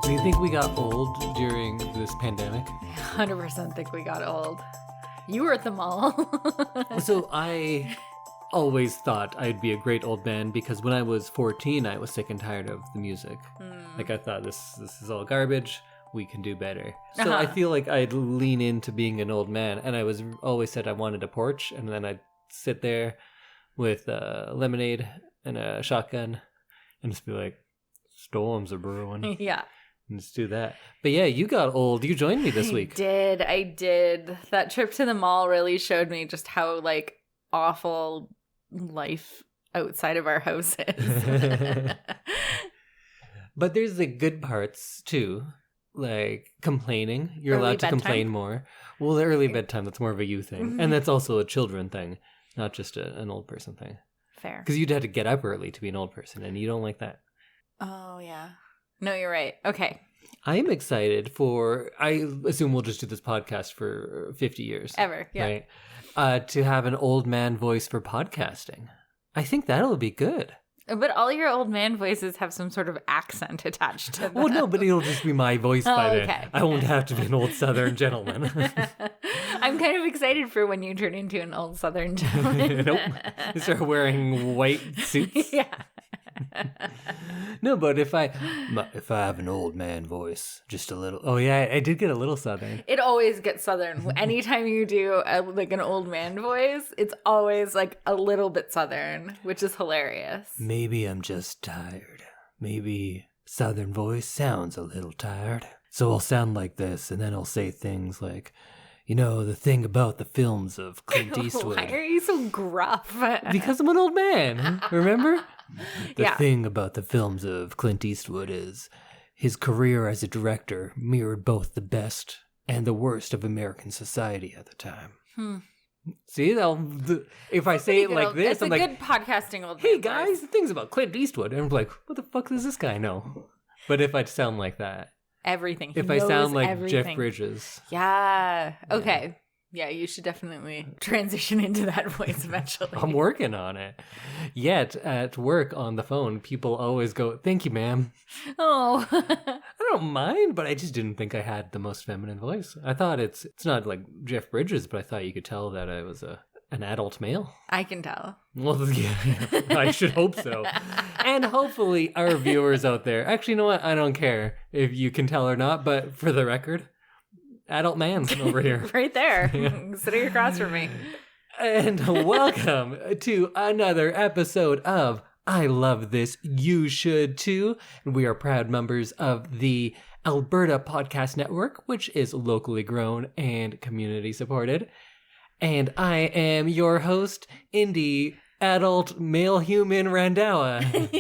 Do you think we got old during this pandemic? 100% think we got old. You were at the mall. So I always thought I'd be a great old man because when I was 14, I was sick and tired of the music. Like I thought this is all garbage. We can do better. So I feel like I'd lean into being an old man, and I was always said I wanted a porch, and then I'd sit there with lemonade and a shotgun and just be like, storms are brewing. Yeah. And just do that. But yeah, you got old. You joined me this week. I did. That trip to the mall really showed me just how, like, awful life outside of our house is. But there's the good parts, too. Like, complaining. You're allowed to complain more. Well, the early bedtime, that's more of a you thing. Mm-hmm. And that's also a children thing, not just an old person thing. Fair. Because you'd have to get up early to be an old person, and you don't like that. Oh, yeah. No, you're right. Okay. I'm excited for, I assume we'll just do this podcast for 50 years. Ever, yeah. Right? To have an old man voice for podcasting. I think that'll be good. But all your old man voices have some sort of accent attached to them. Well, no, but it'll just be my voice by then. Okay. I won't have to be an old Southern gentleman. I'm kind of excited for when you turn into an old Southern gentleman. Nope. You start wearing white suits. Yeah. No, but if I have an old man voice, just a little. Oh yeah, I did get a little Southern. It always gets Southern. Anytime you do like an old man voice, it's always like a little bit Southern, which is hilarious. Maybe I'm just tired. Maybe Southern voice sounds a little tired. So I'll sound like this, and then I'll say things like, you know, the thing about the films of Clint Eastwood. Why are you so gruff? Because I'm an old man, remember? The thing about the films of Clint Eastwood is his career as a director mirrored both the best and the worst of American society at the time. See, if I say it like this, I'm like, it's a good podcasting old man. Hey guys, the thing's about Clint Eastwood. And I'm like, what the fuck does this guy know? But if I sound like that. Everything. If I sound like everything. Jeff Bridges. Yeah. Okay. Yeah, you should definitely transition into that voice eventually. I'm working on it. Yet, at work on the phone, people always go, thank you, ma'am. Oh. I don't mind, but I just didn't think I had the most feminine voice. I thought it's not like Jeff Bridges, but I thought you could tell that I was an adult male. I can tell. Well, yeah, I should hope so. And hopefully our viewers out there, actually, you know what? I don't care if you can tell or not, but for the record, adult man over here. Right there. Sitting across from me. And welcome to another episode of I Love This, You Should Too. And we are proud members of the Alberta Podcast Network, which is locally grown and community supported. And I am your host, Indy, adult male human Randhawa.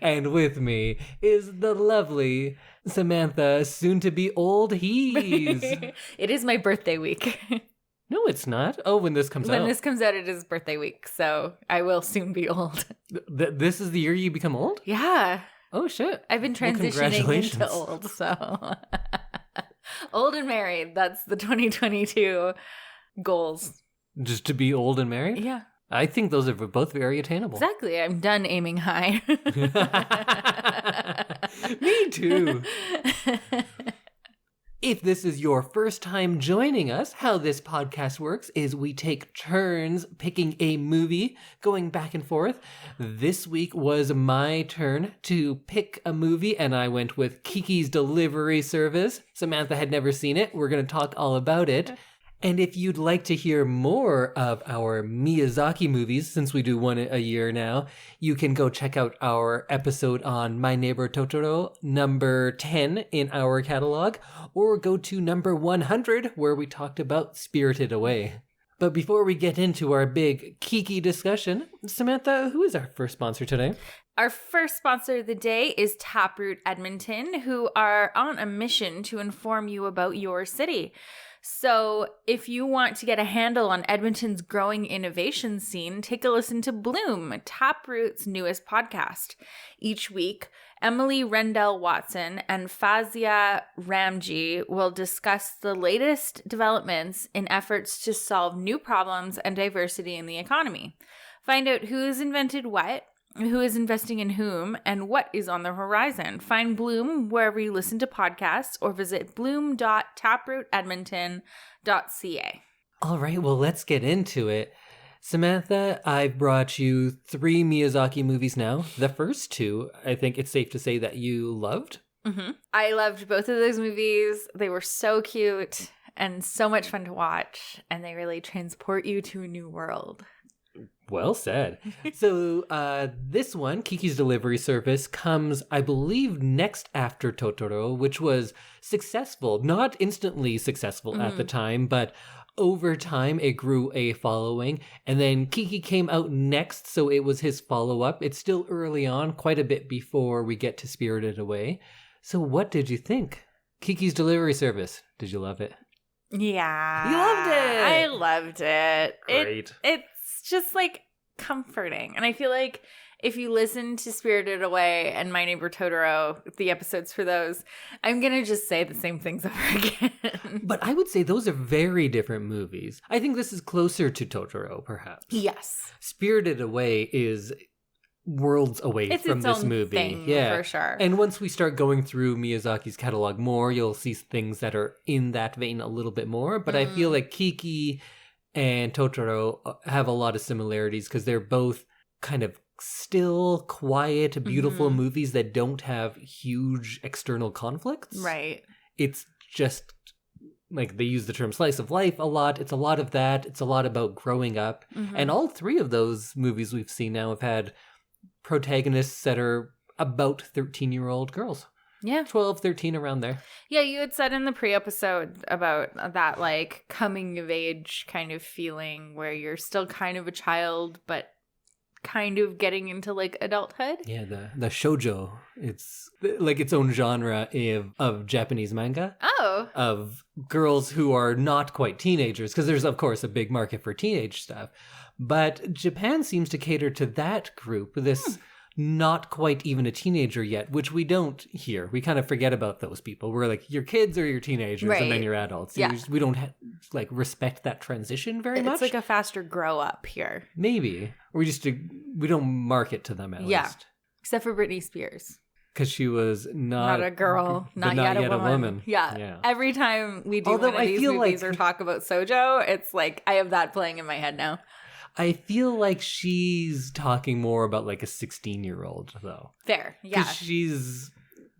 And with me is the lovely Samantha, soon to be old Hees. It is my birthday week. No, it's not. Oh, when this comes out. When this comes out, it is birthday week, so I will soon be old. This is the year you become old? Yeah. Oh, shit. I've been transitioning into old, so. Old and married, that's the 2022 goals. Just to be old and married? Yeah. I think those are both very attainable. Exactly. I'm done aiming high. Me too. If this is your first time joining us, how this podcast works is we take turns picking a movie, going back and forth. This week was my turn to pick a movie, and I went with Kiki's Delivery Service. Samantha had never seen it. We're going to talk all about it. And if you'd like to hear more of our Miyazaki movies, since we do one a year now, you can go check out our episode on My Neighbor Totoro, number 10 in our catalog, or go to number 100, where we talked about Spirited Away. But before we get into our big Kiki discussion, Samantha, who is our first sponsor today? Our first sponsor of the day is Taproot Edmonton, who are on a mission to inform you about your city. So if you want to get a handle on Edmonton's growing innovation scene, take a listen to Bloom, Taproot's newest podcast. Each week, Emily Rendell-Watson and Fazia Ramji will discuss the latest developments in efforts to solve new problems and diversity in the economy. Find out who's invented what, Who is investing in whom, and what is on the horizon? Find Bloom wherever you listen to podcasts or visit bloom.taprootedmonton.ca. All right, well, let's get into it. Samantha, I've brought you 3 Miyazaki movies now. The first 2, I think it's safe to say that you loved. Mm-hmm. I loved both of those movies. They were so cute and so much fun to watch, and they really transport you to a new world. Well said. So this one, Kiki's Delivery Service, comes, I believe, next after Totoro, which was successful. Not instantly successful at the time, but over time it grew a following. And then Kiki came out next, so it was his follow-up. It's still early on, quite a bit before we get to Spirited Away. So what did you think? Kiki's Delivery Service, did you love it? Yeah. You loved it! I loved it. Great. It's just like comforting. And I feel like if you listen to Spirited Away and My Neighbor Totoro, the episodes for those, I'm going to just say the same things over again. But I would say those are very different movies. I think this is closer to Totoro, perhaps. Yes. Spirited Away is worlds away from this movie. Thing, for sure. And once we start going through Miyazaki's catalog more, you'll see things that are in that vein a little bit more. But I feel like Kiki and Totoro have a lot of similarities because they're both kind of still, quiet, beautiful movies that don't have huge external conflicts. Right. It's just like they use the term slice of life a lot. It's a lot of that. It's a lot about growing up. And all 3 of those movies we've seen now have had protagonists that are about 13-year-old girls. Yeah. 12, 13, around there. Yeah, you had said in the pre-episode about that, like, coming of age kind of feeling where you're still kind of a child, but kind of getting into, like, adulthood. Yeah, the shoujo. It's like its own genre of Japanese manga. Oh. Of girls who are not quite teenagers, because there's, of course, a big market for teenage stuff. But Japan seems to cater to that group, this not quite even a teenager yet, which we don't here. We kind of forget about those people. We're like, you're kids or you're teenagers, and then you're adults. Yeah. We don't like respect that transition very much. It's like a faster grow up here. Maybe. Or we don't market to them at least. Except for Britney Spears. Because she was not a girl, not yet a woman. Yeah. Every time we do one of these movies or talk about Sojo, it's like I have that playing in my head now. I feel like she's talking more about like a 16-year-old, though. Fair, yeah. Because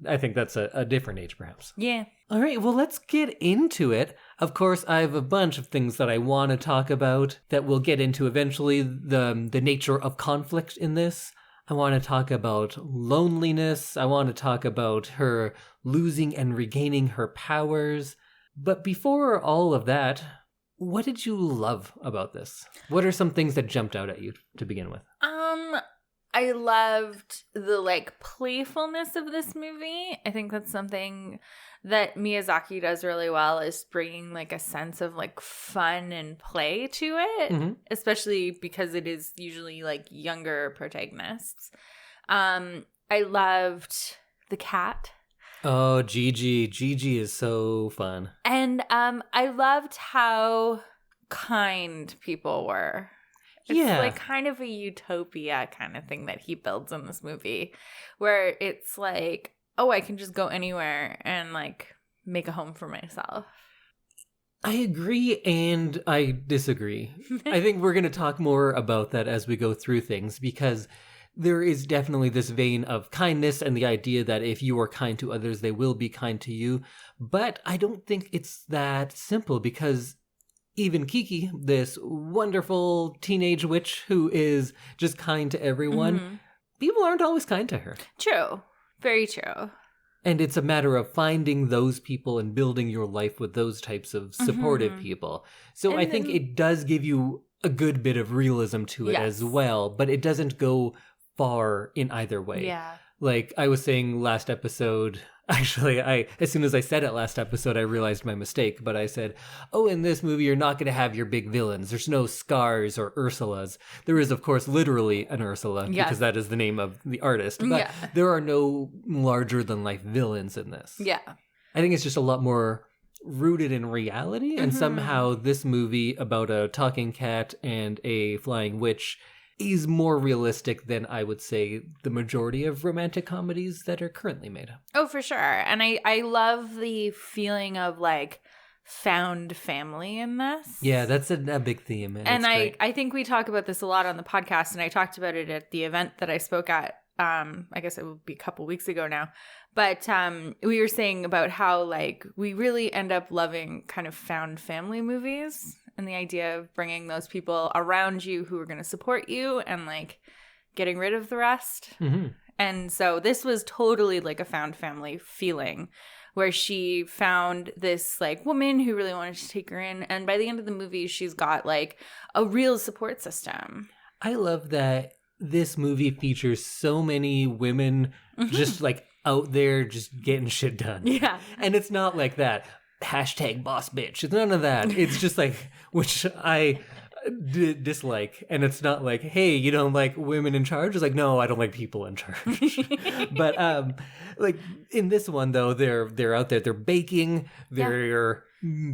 I think that's a different age, perhaps. Yeah. All right, well, let's get into it. Of course, I have a bunch of things that I want to talk about that we'll get into eventually. The nature of conflict in this. I want to talk about loneliness. I want to talk about her losing and regaining her powers. But before all of that, what did you love about this? What are some things that jumped out at you to begin with? I loved the like playfulness of this movie. I think that's something that Miyazaki does really well, is bringing like a sense of like fun and play to it, especially because it is usually like younger protagonists. I loved the cat. Oh, Gigi. Gigi is so fun. And I loved how kind people were. It's like kind of a utopia kind of thing that he builds in this movie, where it's like, oh, I can just go anywhere and like make a home for myself. I agree and I disagree. I think we're going to talk more about that as we go through things, because there is definitely this vein of kindness and the idea that if you are kind to others, they will be kind to you. But I don't think it's that simple, because even Kiki, this wonderful teenage witch who is just kind to everyone, people aren't always kind to her. True. Very true. And it's a matter of finding those people and building your life with those types of supportive people. So I think it does give you a good bit of realism to it as well, but it doesn't go far in either way. Yeah. Like I was saying last episode, actually, as soon as I said it last episode, I realized my mistake. But I said, oh, in this movie, you're not going to have your big villains. There's no Scars or Ursulas. There is, of course, literally an Ursula, because that is the name of the artist. But there are no larger-than-life villains in this. Yeah. I think it's just a lot more rooted in reality. And somehow this movie about a talking cat and a flying witch is more realistic than I would say the majority of romantic comedies that are currently made. Oh, for sure. And I love the feeling of like found family in this. Yeah, that's a big theme. And I think we talk about this a lot on the podcast, and I talked about it at the event that I spoke at. I guess it would be a couple weeks ago now. But we were saying about how like we really end up loving kind of found family movies, and the idea of bringing those people around you who are going to support you and like getting rid of the rest. Mm-hmm. And so this was totally like a found family feeling, where she found this like woman who really wanted to take her in. And by the end of the movie, she's got like a real support system. I love that this movie features so many women just like out there just getting shit done. Yeah. And it's not like that. Hashtag boss bitch. It's none of that. It's just like, which I dislike. And it's not like, hey, you don't like women in charge? It's like, no, I don't like people in charge. But like in this one though, they're out there, they're baking, they're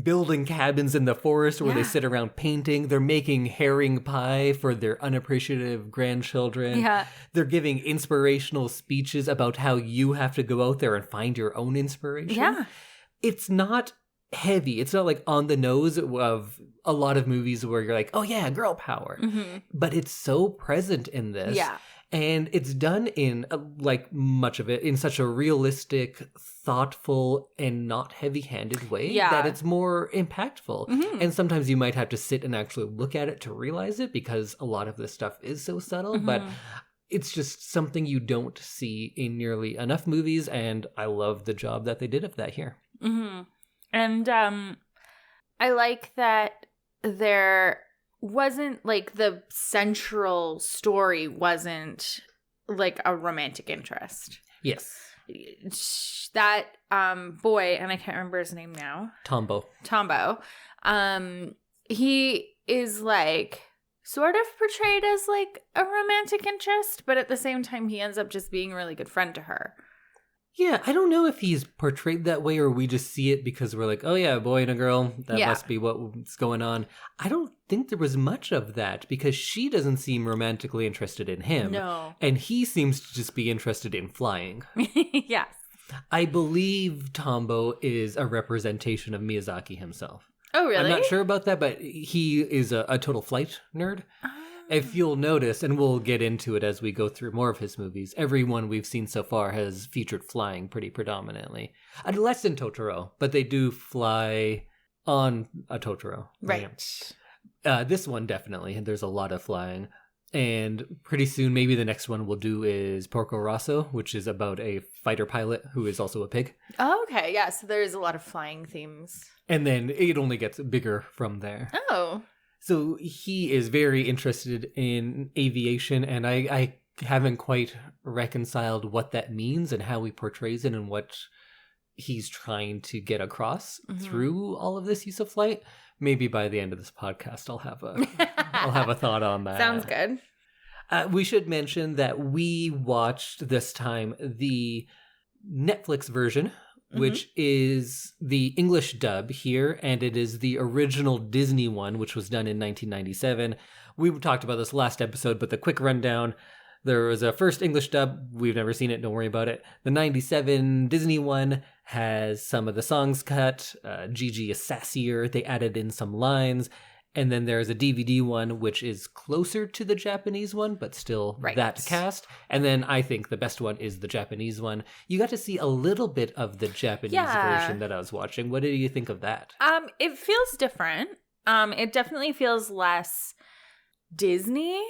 building cabins in the forest where they sit around painting, they're making herring pie for their unappreciative grandchildren. Yeah. They're giving inspirational speeches about how you have to go out there and find your own inspiration. Yeah. It's not heavy. It's not like on the nose of a lot of movies where you're like, oh yeah, girl power. Mm-hmm. But it's so present in this. Yeah. And it's done in, like much of it, in such a realistic, thoughtful, and not heavy-handed way that it's more impactful. Mm-hmm. And sometimes you might have to sit and actually look at it to realize it, because a lot of this stuff is so subtle. Mm-hmm. But it's just something you don't see in nearly enough movies, and I love the job that they did of that here. Mm-hmm. And I like that there wasn't like the central story wasn't like a romantic interest. Yes. That boy, and I can't remember his name now. Tombo. He is like sort of portrayed as like a romantic interest, but at the same time he ends up just being a really good friend to her. Yeah, I don't know if he's portrayed that way or we just see it because we're like, oh yeah, a boy and a girl, that must be what's going on. I don't think there was much of that because she doesn't seem romantically interested in him. No. And he seems to just be interested in flying. Yes. I believe Tombo is a representation of Miyazaki himself. Oh, really? I'm not sure about that, but he is a total flight nerd. If you'll notice, and we'll get into it as we go through more of his movies, every one we've seen so far has featured flying pretty predominantly. Less than Totoro, but they do fly on a Totoro. Right. This one definitely, and there's a lot of flying. And pretty soon, maybe the next one we'll do is Porco Rosso, which is about a fighter pilot who is also a pig. Oh, okay. Yeah, so there's a lot of flying themes. And then it only gets bigger from there. Oh. So he is very interested in aviation, and I haven't quite reconciled what that means and how he portrays it and what he's trying to get across through all of this use of flight. Maybe by the end of this podcast, I'll have a thought on that. Sounds good. We should mention that we watched this time the Netflix version, which is the English dub here, and it is the original Disney one, which was done in 1997. We talked about this last episode, but the quick rundown, there was a first English dub. We've never seen it, don't worry about it. The 97 Disney one has some of the songs cut. Gigi is sassier. They added in some lines. And then there's a DVD one, which is closer to the Japanese one, but still that cast. And then I think the best one is the Japanese one. You got to see a little bit of the Japanese version that I was watching. What did you think of that? It feels different. It definitely feels less Disney.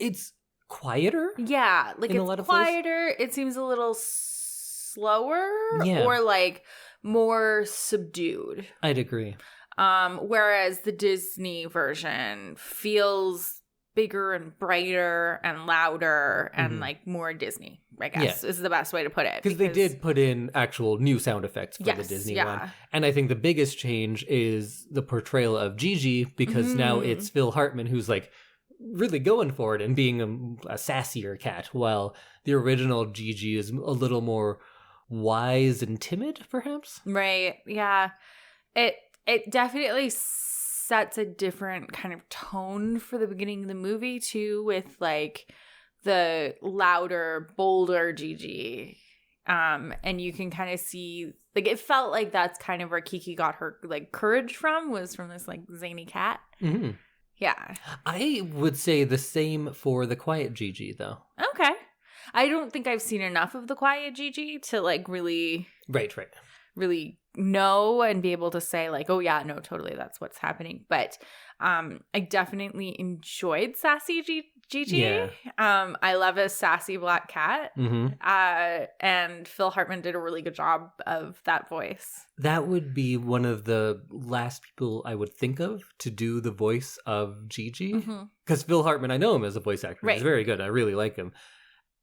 It's quieter. Yeah, like in it's a lot of quieter. places. It seems a little slower or like more subdued. I'd agree. Whereas the Disney version feels bigger and brighter and louder and like more Disney, I guess is the best way to put it. Because they did put in actual new sound effects for the Disney one. And I think the biggest change is the portrayal of Gigi, because now it's Phil Hartman who's like really going for it and being a sassier cat, while the original Gigi is a little more wise and timid, perhaps. Right, yeah. It definitely sets a different kind of tone for the beginning of the movie too, with like the louder, bolder Gigi. And you can kind of see, like, it felt like that's kind of where Kiki got her like courage from, was from this like zany cat. Mm-hmm. Yeah. I would say the same for the quiet Gigi, though. Okay. I don't think I've seen enough of the quiet Gigi to like really really know and be able to say like, oh yeah, no, totally, that's what's happening. But I definitely enjoyed sassy Gigi. Yeah. I love a sassy black cat. Mm-hmm. And Phil Hartman did a really good job of that voice. That would be one of the last people I would think of to do the voice of Gigi. Because Phil Hartman, I know him as a voice actor. Right. He's very good. I really like him.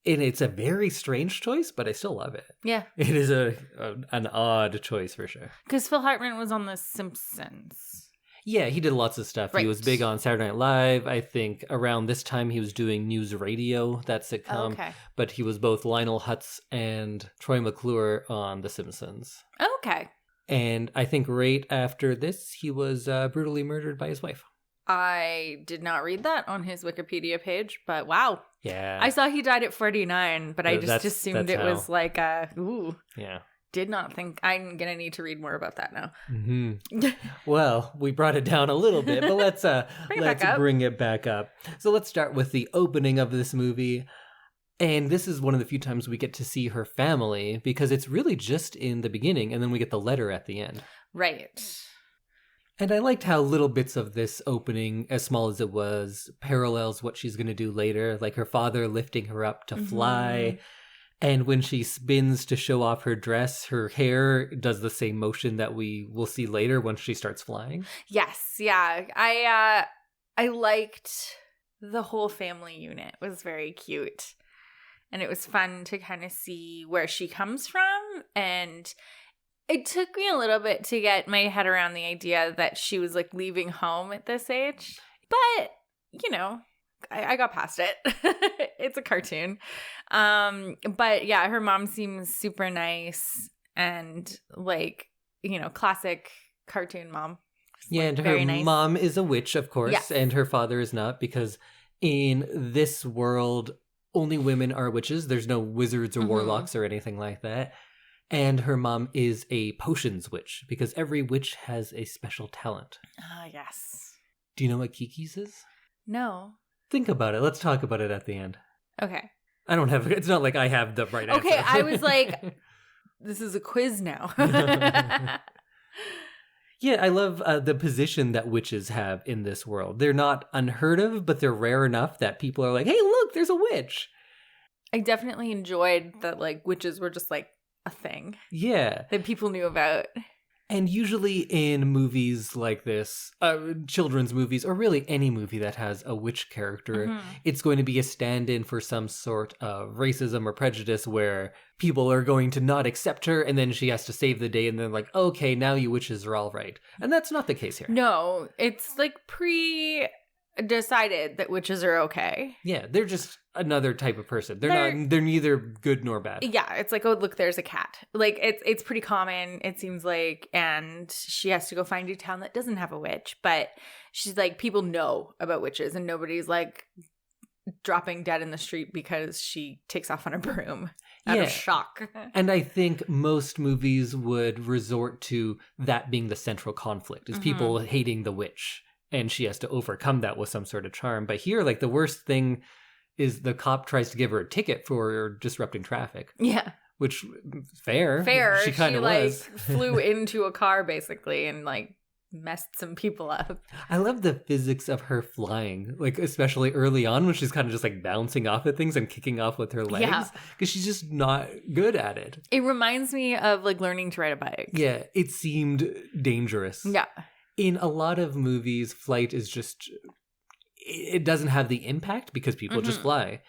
And it's a very strange choice, but I still love it. Yeah. It is an odd choice for sure. Because Phil Hartman was on The Simpsons. Yeah, he did lots of stuff. Right. He was big on Saturday Night Live. I think around this time he was doing News Radio, that sitcom. Okay. But he was both Lionel Hutz and Troy McClure on The Simpsons. Okay. And I think right after this, he was brutally murdered by his wife. I did not read that on his Wikipedia page, but wow. Yeah. I saw he died at 49, but I just That's assumed it was like Yeah. Did not think. I'm going to need to read more about that now. Mm-hmm. Well, we brought it down a little bit, but let's bring it back up. So let's start with the opening of this movie. And this is one of the few times we get to see her family, because it's really just in the beginning, and then we get the letter at the end. Right. And I liked how little bits of this opening, as small as it was, parallels what she's going to do later, like her father lifting her up to fly. And when she spins to show off her dress, her hair does the same motion that we will see later when she starts flying. Yes, yeah. I liked the whole family unit. It was very cute. And it was fun to kind of see where she comes from. And it took me a little bit to get my head around the idea that she was like leaving home at this age. But, you know, I got past it. It's a cartoon. But yeah, her mom seems super nice and like, you know, classic cartoon mom. Yeah, like, and her mom is a witch, of course, yes. And her father is not, because in this world, only women are witches. There's no wizards or warlocks or anything like that. And her mom is a potions witch, because every witch has a special talent. Ah, yes. Do you know what Kiki's is? No. Think about it. Let's talk about it at the end. Okay. I don't have, it's not like I have the right answer. Okay, I was like, this is a quiz now. Yeah, I love the position that witches have in this world. They're not unheard of, but they're rare enough that people are like, hey, look, there's a witch. I definitely enjoyed that, like, witches were just like a thing. Yeah. That people knew about. And usually in movies like this, children's movies, or really any movie that has a witch character, it's going to be a stand-in for some sort of racism or prejudice where people are going to not accept her, and then she has to save the day, and then like, okay, now you witches are all right. And that's not the case here. No, it's like pre-decided that witches are okay. Yeah, they're just another type of person. They're neither good nor bad. Yeah, it's like, oh, look, there's a cat. Like, it's pretty common, it seems like, and she has to go find a town that doesn't have a witch, but she's like, people know about witches, and nobody's like dropping dead in the street because she takes off on a broom out of shock. And I think most movies would resort to that being the central conflict, is people hating the witch, and she has to overcome that with some sort of charm. But here, like, the worst thing is the cop tries to give her a ticket for disrupting traffic. Yeah. Which, fair. She kind of was. Flew into a car, basically, and, like, messed some people up. I love the physics of her flying, like, especially early on when she's kind of just, like, bouncing off at things and kicking off with her legs. Because she's just not good at it. It reminds me of, like, learning to ride a bike. Yeah, it seemed dangerous. Yeah. In a lot of movies, flight is just... it doesn't have the impact because people just fly.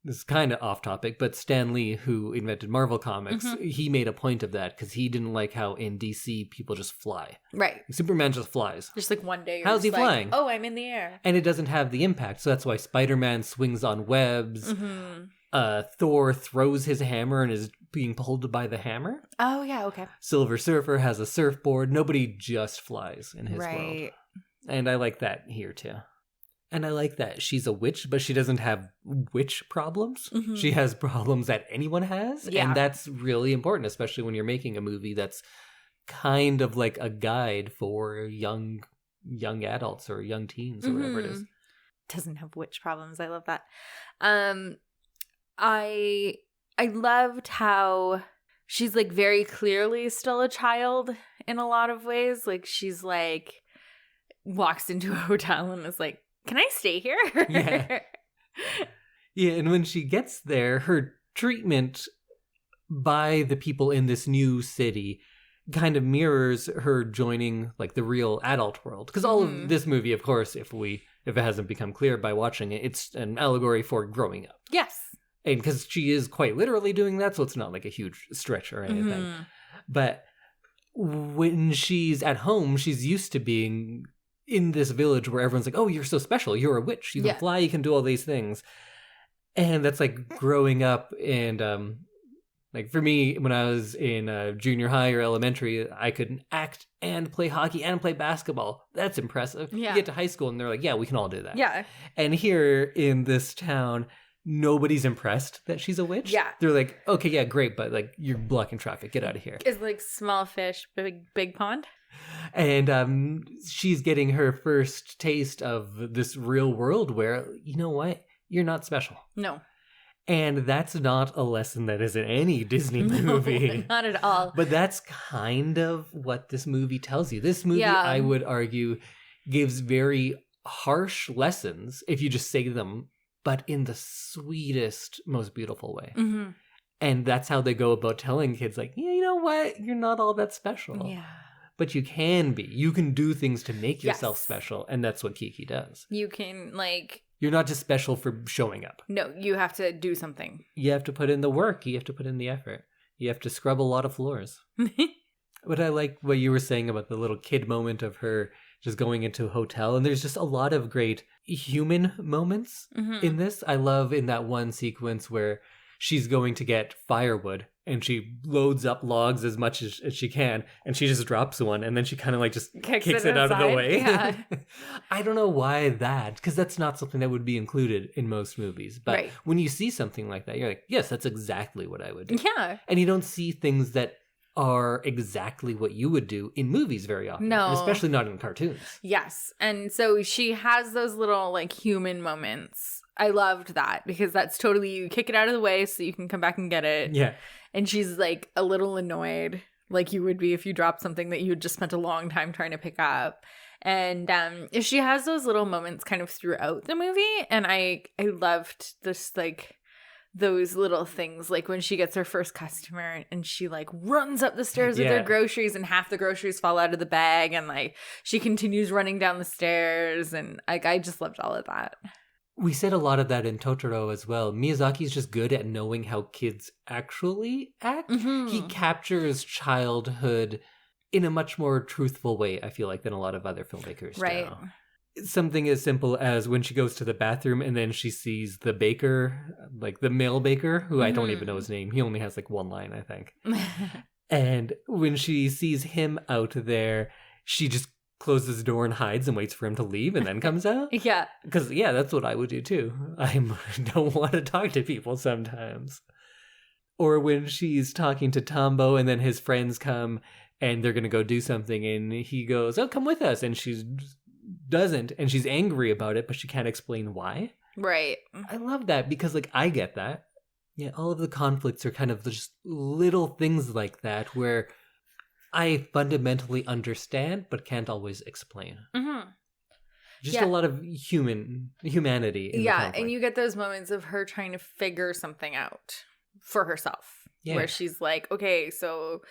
This is kind of off topic, but Stan Lee, who invented Marvel Comics, he made a point of that because he didn't like how in DC people just fly. Right. Superman just flies. Just like one day. How's he flying? Oh, I'm in the air. And it doesn't have the impact. So that's why Spider-Man swings on webs. Thor throws his hammer and is being pulled by the hammer. Oh, yeah, okay. Silver Surfer has a surfboard. Nobody just flies in his world. And I like that here too. And I like that she's a witch, but she doesn't have witch problems. Mhm. She has problems that anyone has. Yeah. And that's really important, especially when you're making a movie that's kind of like a guide for young adults or young teens or whatever it is. Doesn't have witch problems. I love that. I loved how she's like very clearly still a child in a lot of ways. Like she's like walks into a hotel and is like, "Can I stay here?" Yeah. Yeah, and when she gets there, her treatment by the people in this new city kind of mirrors her joining like the real adult world. Because all of this movie, of course, if it hasn't become clear by watching it, it's an allegory for growing up. Yes. And because she is quite literally doing that, so it's not like a huge stretch or anything. But when she's at home, she's used to being in this village where everyone's like, "Oh, you're so special. You're a witch. You can fly. You can do all these things." And that's like growing up. And like for me, when I was in junior high or elementary, I could act and play hockey and play basketball. That's impressive. Yeah. You get to high school and they're like, "Yeah, we can all do that." Yeah. And here in this town, nobody's impressed that she's a witch. Yeah. They're like, "Okay, yeah, great, but like you're blocking traffic. Get out of here." It's like small fish, big pond. And she's getting her first taste of this real world where, you know what? You're not special. No. And that's not a lesson that is in any Disney movie. No, not at all. But that's kind of what this movie tells you. This movie, I would argue, gives very harsh lessons if you just say them, but in the sweetest, most beautiful way. Mm-hmm. And that's how they go about telling kids, like, "Yeah, you know what? You're not all that special." Yeah. But you can be. You can do things to make yourself Yes. special. And that's what Kiki does. You can like... You're not just special for showing up. No, you have to do something. You have to put in the work. You have to put in the effort. You have to scrub a lot of floors. But I like what you were saying about the little kid moment of her just going into a hotel. And there's just a lot of great human moments in this. I love in that one sequence where she's going to get firewood and she loads up logs as much as she can and she just drops one and then she kind of like just kicks it out of the way. Yeah. I don't know why that, because that's not something that would be included in most movies. But Right. when you see something like that, you're like, yes, that's exactly what I would do. Yeah. And you don't see things that are exactly what you would do in movies very often. No. And especially not in cartoons. Yes. And so she has those little like human moments. I loved that because that's totally, you kick it out of the way so you can come back and get it. Yeah. And she's like a little annoyed, like you would be if you dropped something that you had just spent a long time trying to pick up. And she has those little moments kind of throughout the movie. And I loved this, like, those little things, like when she gets her first customer and she like runs up the stairs with her groceries and half the groceries fall out of the bag and like she continues running down the stairs. And like, I just loved all of that. We said a lot of that in Totoro as well. Miyazaki's just good at knowing how kids actually act. Mm-hmm. He captures childhood in a much more truthful way, I feel like, than a lot of other filmmakers Right. do. Something as simple as when she goes to the bathroom and then she sees the baker, like the male baker, who I don't even know his name. He only has like one line, I think. And when she sees him out there, she just closes the door and hides and waits for him to leave and then comes out. Yeah. Because, yeah, that's what I would do too. I don't want to talk to people sometimes. Or when she's talking to Tombo and then his friends come and they're going to go do something and he goes, "Oh, come with us." And she doesn't and she's angry about it, but she can't explain why. Right. I love that because, like, I get that. Yeah, all of the conflicts are kind of just little things like that where I fundamentally understand, but can't always explain. Mm-hmm. Just a lot of humanity. In the conflict. And you get those moments of her trying to figure something out for herself. Yeah. Where she's like, okay, so,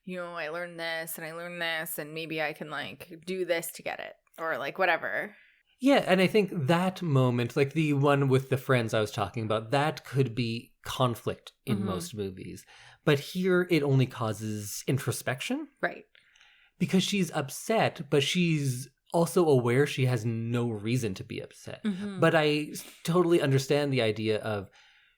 you know, I learned this and maybe I can like do this to get it or like whatever. Yeah, and I think that moment, like the one with the friends I was talking about, that could be conflict in most movies. But here it only causes introspection. Right. Because she's upset, but she's also aware she has no reason to be upset. Mm-hmm. But I totally understand the idea of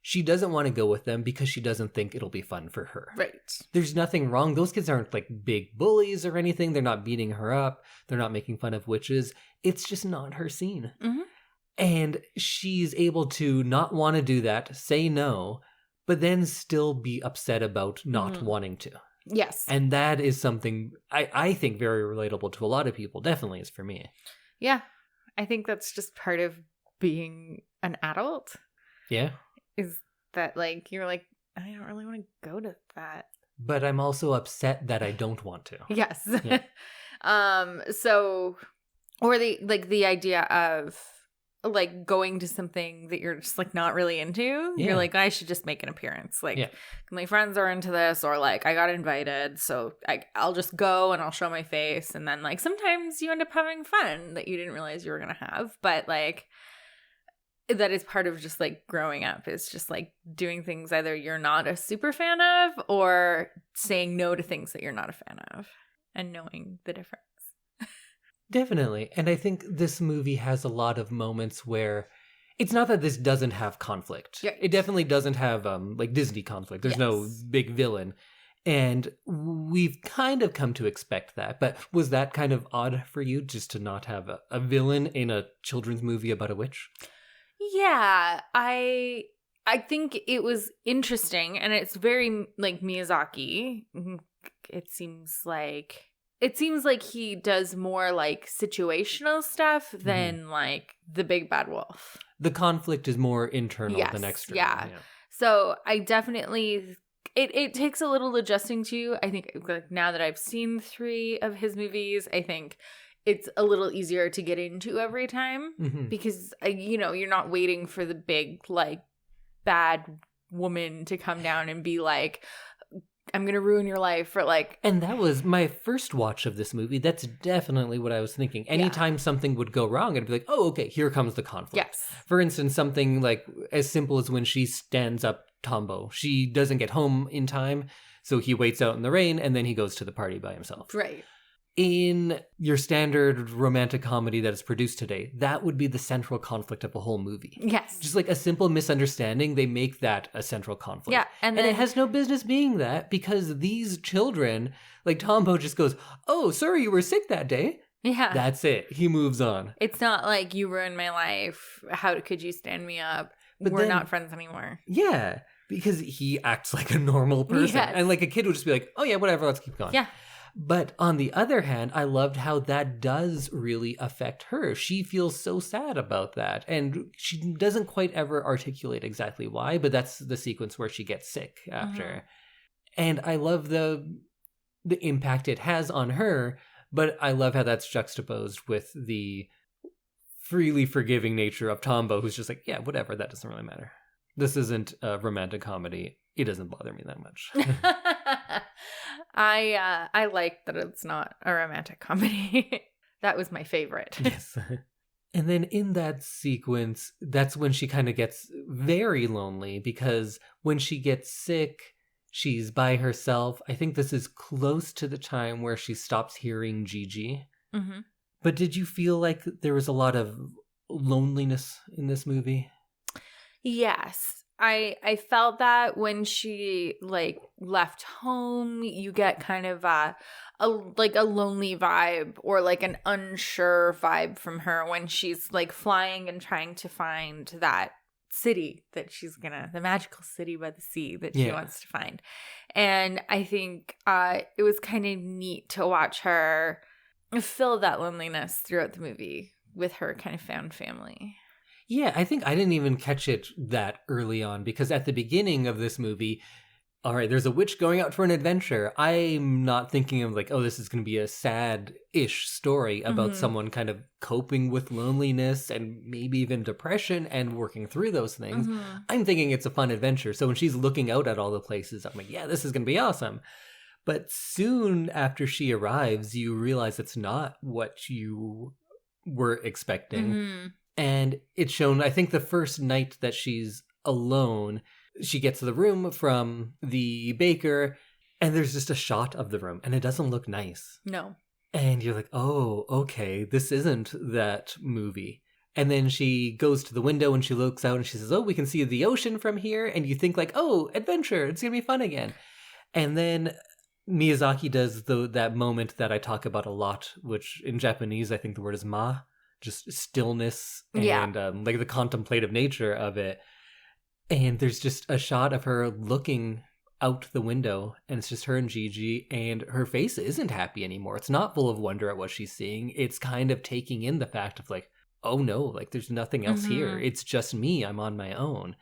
she doesn't want to go with them because she doesn't think it'll be fun for her. Right. There's nothing wrong. Those kids aren't like big bullies or anything. They're not beating her up. They're not making fun of witches. It's just not her scene. Mm-hmm. And she's able to not want to do that, say no, but then still be upset about not wanting to. Yes. And that is something I think very relatable to a lot of people. Definitely is for me. Yeah. I think that's just part of being an adult. Yeah. Is that like, you're like, I don't really want to go to that. But I'm also upset that I don't want to. Yes. Yeah. So, or the idea of like going to something that you're just like not really into. Yeah. You're like, I should just make an appearance. Like my friends are into this, or like I got invited, so I'll just go and I'll show my face. And then like sometimes you end up having fun that you didn't realize you were going to have. But like that is part of just like growing up, is just like doing things either you're not a super fan of or saying no to things that you're not a fan of and knowing the difference. Definitely. And I think this movie has a lot of moments where it's not that this doesn't have conflict. Yeah. It definitely doesn't have like Disney conflict. There's no big villain. And we've kind of come to expect that. But was that kind of odd for you, just to not have a villain in a children's movie about a witch? Yeah, I think it was interesting, and it's very like Miyazaki. It seems like he does more like situational stuff than like the big bad wolf. The conflict is more internal than external. Yeah. So I definitely it takes a little adjusting to. I think like now that I've seen 3 of his movies, I think it's a little easier to get into every time because you're not waiting for the big like bad woman to come down and be like, I'm going to ruin your life for like... And that was my first watch of this movie. That's definitely what I was thinking. Anytime something would go wrong, I'd be like, oh, okay, here comes the conflict. Yes. For instance, something like as simple as when she stands up Tombo. She doesn't get home in time, so he waits out in the rain, and then he goes to the party by himself. Right. In your standard romantic comedy that is produced today, that would be the central conflict of a whole movie. Yes. Just like a simple misunderstanding, they make that a central conflict. Yeah. And it has no business being that, because these children, like Tombo just goes, oh, sorry you were sick that day. Yeah. That's it. He moves on. It's not like, you ruined my life. How could you stand me up? But We're not friends anymore. Yeah. Because he acts like a normal person. Yes. And like a kid would just be like, oh yeah, whatever, let's keep going. Yeah. But on the other hand, I loved how that does really affect her. She feels so sad about that. And she doesn't quite ever articulate exactly why, but that's the sequence where she gets sick after. And I love the impact it has on her, but I love how that's juxtaposed with the freely forgiving nature of Tombo, who's just like, yeah, whatever, that doesn't really matter. This isn't a romantic comedy. It doesn't bother me that much. I like that it's not a romantic comedy. That was my favorite. Yes. And then in that sequence, that's when she kind of gets very lonely, because when she gets sick, she's by herself. I think this is close to the time where she stops hearing Gigi. Mm-hmm. But did you feel like there was a lot of loneliness in this movie? Yes. I felt that when she like left home, you get kind of a lonely vibe, or like an unsure vibe from her when she's like flying and trying to find that city that the magical city by the sea that she wants to find. And I think it was kind of neat to watch her feel that loneliness throughout the movie with her kind of found family. Yeah, I think I didn't even catch it that early on, because at the beginning of this movie, all right, there's a witch going out for an adventure. I'm not thinking of like, oh, this is going to be a sad-ish story about someone kind of coping with loneliness and maybe even depression and working through those things. I'm thinking it's a fun adventure. So when she's looking out at all the places, I'm like, yeah, this is going to be awesome. But soon after she arrives, you realize it's not what you were expecting. And it's shown, I think the first night that she's alone, she gets to the room from the baker, and there's just a shot of the room, and it doesn't look nice. No. And you're like, oh, okay, this isn't that movie. And then she goes to the window and she looks out and she says, oh, we can see the ocean from here. And you think like, oh, adventure, it's going to be fun again. And then Miyazaki does that moment that I talk about a lot, which in Japanese, I think the word is ma, just stillness and like the contemplative nature of it. And there's just a shot of her looking out the window and it's just her and Gigi, and her face isn't happy anymore. It's not full of wonder at what she's seeing. It's kind of taking in the fact of like, oh no, like there's nothing else here. It's just me. I'm on my own.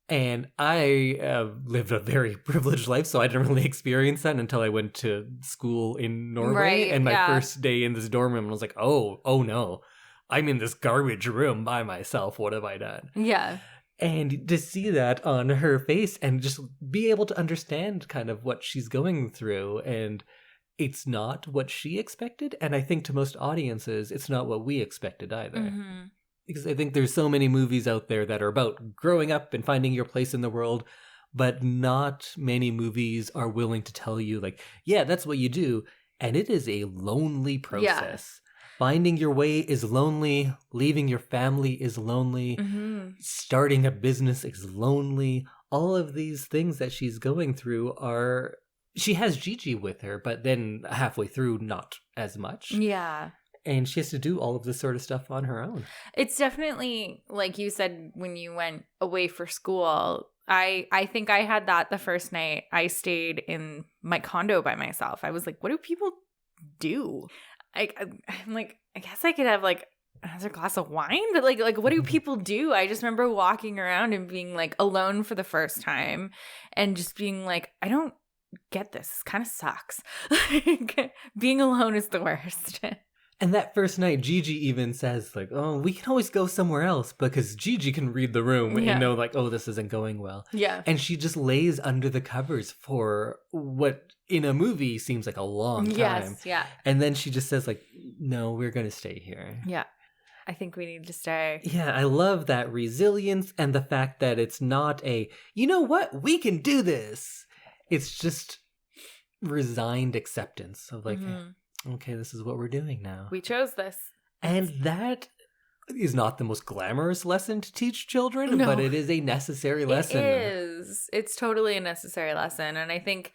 And I lived a very privileged life, so I didn't really experience that until I went to school in Norway. Right, and my first day in this dorm room, I was like, oh no, I'm in this garbage room by myself. What have I done? Yeah. And to see that on her face and just be able to understand kind of what she's going through, and it's not what she expected. And I think to most audiences, it's not what we expected either. Because I think there's so many movies out there that are about growing up and finding your place in the world, but not many movies are willing to tell you like, yeah, that's what you do. And it is a lonely process. Finding your way is lonely. Leaving your family is lonely. Starting a business is lonely. All of these things that she's going through are... She has Gigi with her, but then halfway through, not as much. Yeah. And she has to do all of this sort of stuff on her own. It's definitely, like you said, when you went away for school, I think I had that the first night I stayed in my condo by myself. I was like, what do people do? I'm like, I guess I could have like another glass of wine, but like what do people do? I just remember walking around and being like alone for the first time and just being like, I don't get this. This kind of sucks. Like, being alone is the worst. And that first night, Gigi even says, like, oh, we can always go somewhere else, because Gigi can read the room and know, like, oh, this isn't going well. Yeah. And she just lays under the covers for what in a movie seems like a long time. Yes, yeah. And then she just says, like, no, we're going to stay here. Yeah. I think we need to stay. Yeah, I love that resilience and the fact that it's not a, you know what, we can do this. It's just resigned acceptance of like, okay, this is what we're doing now. We chose this. And that is not the most glamorous lesson to teach children, but it is a necessary lesson. It is. It's totally a necessary lesson. And I think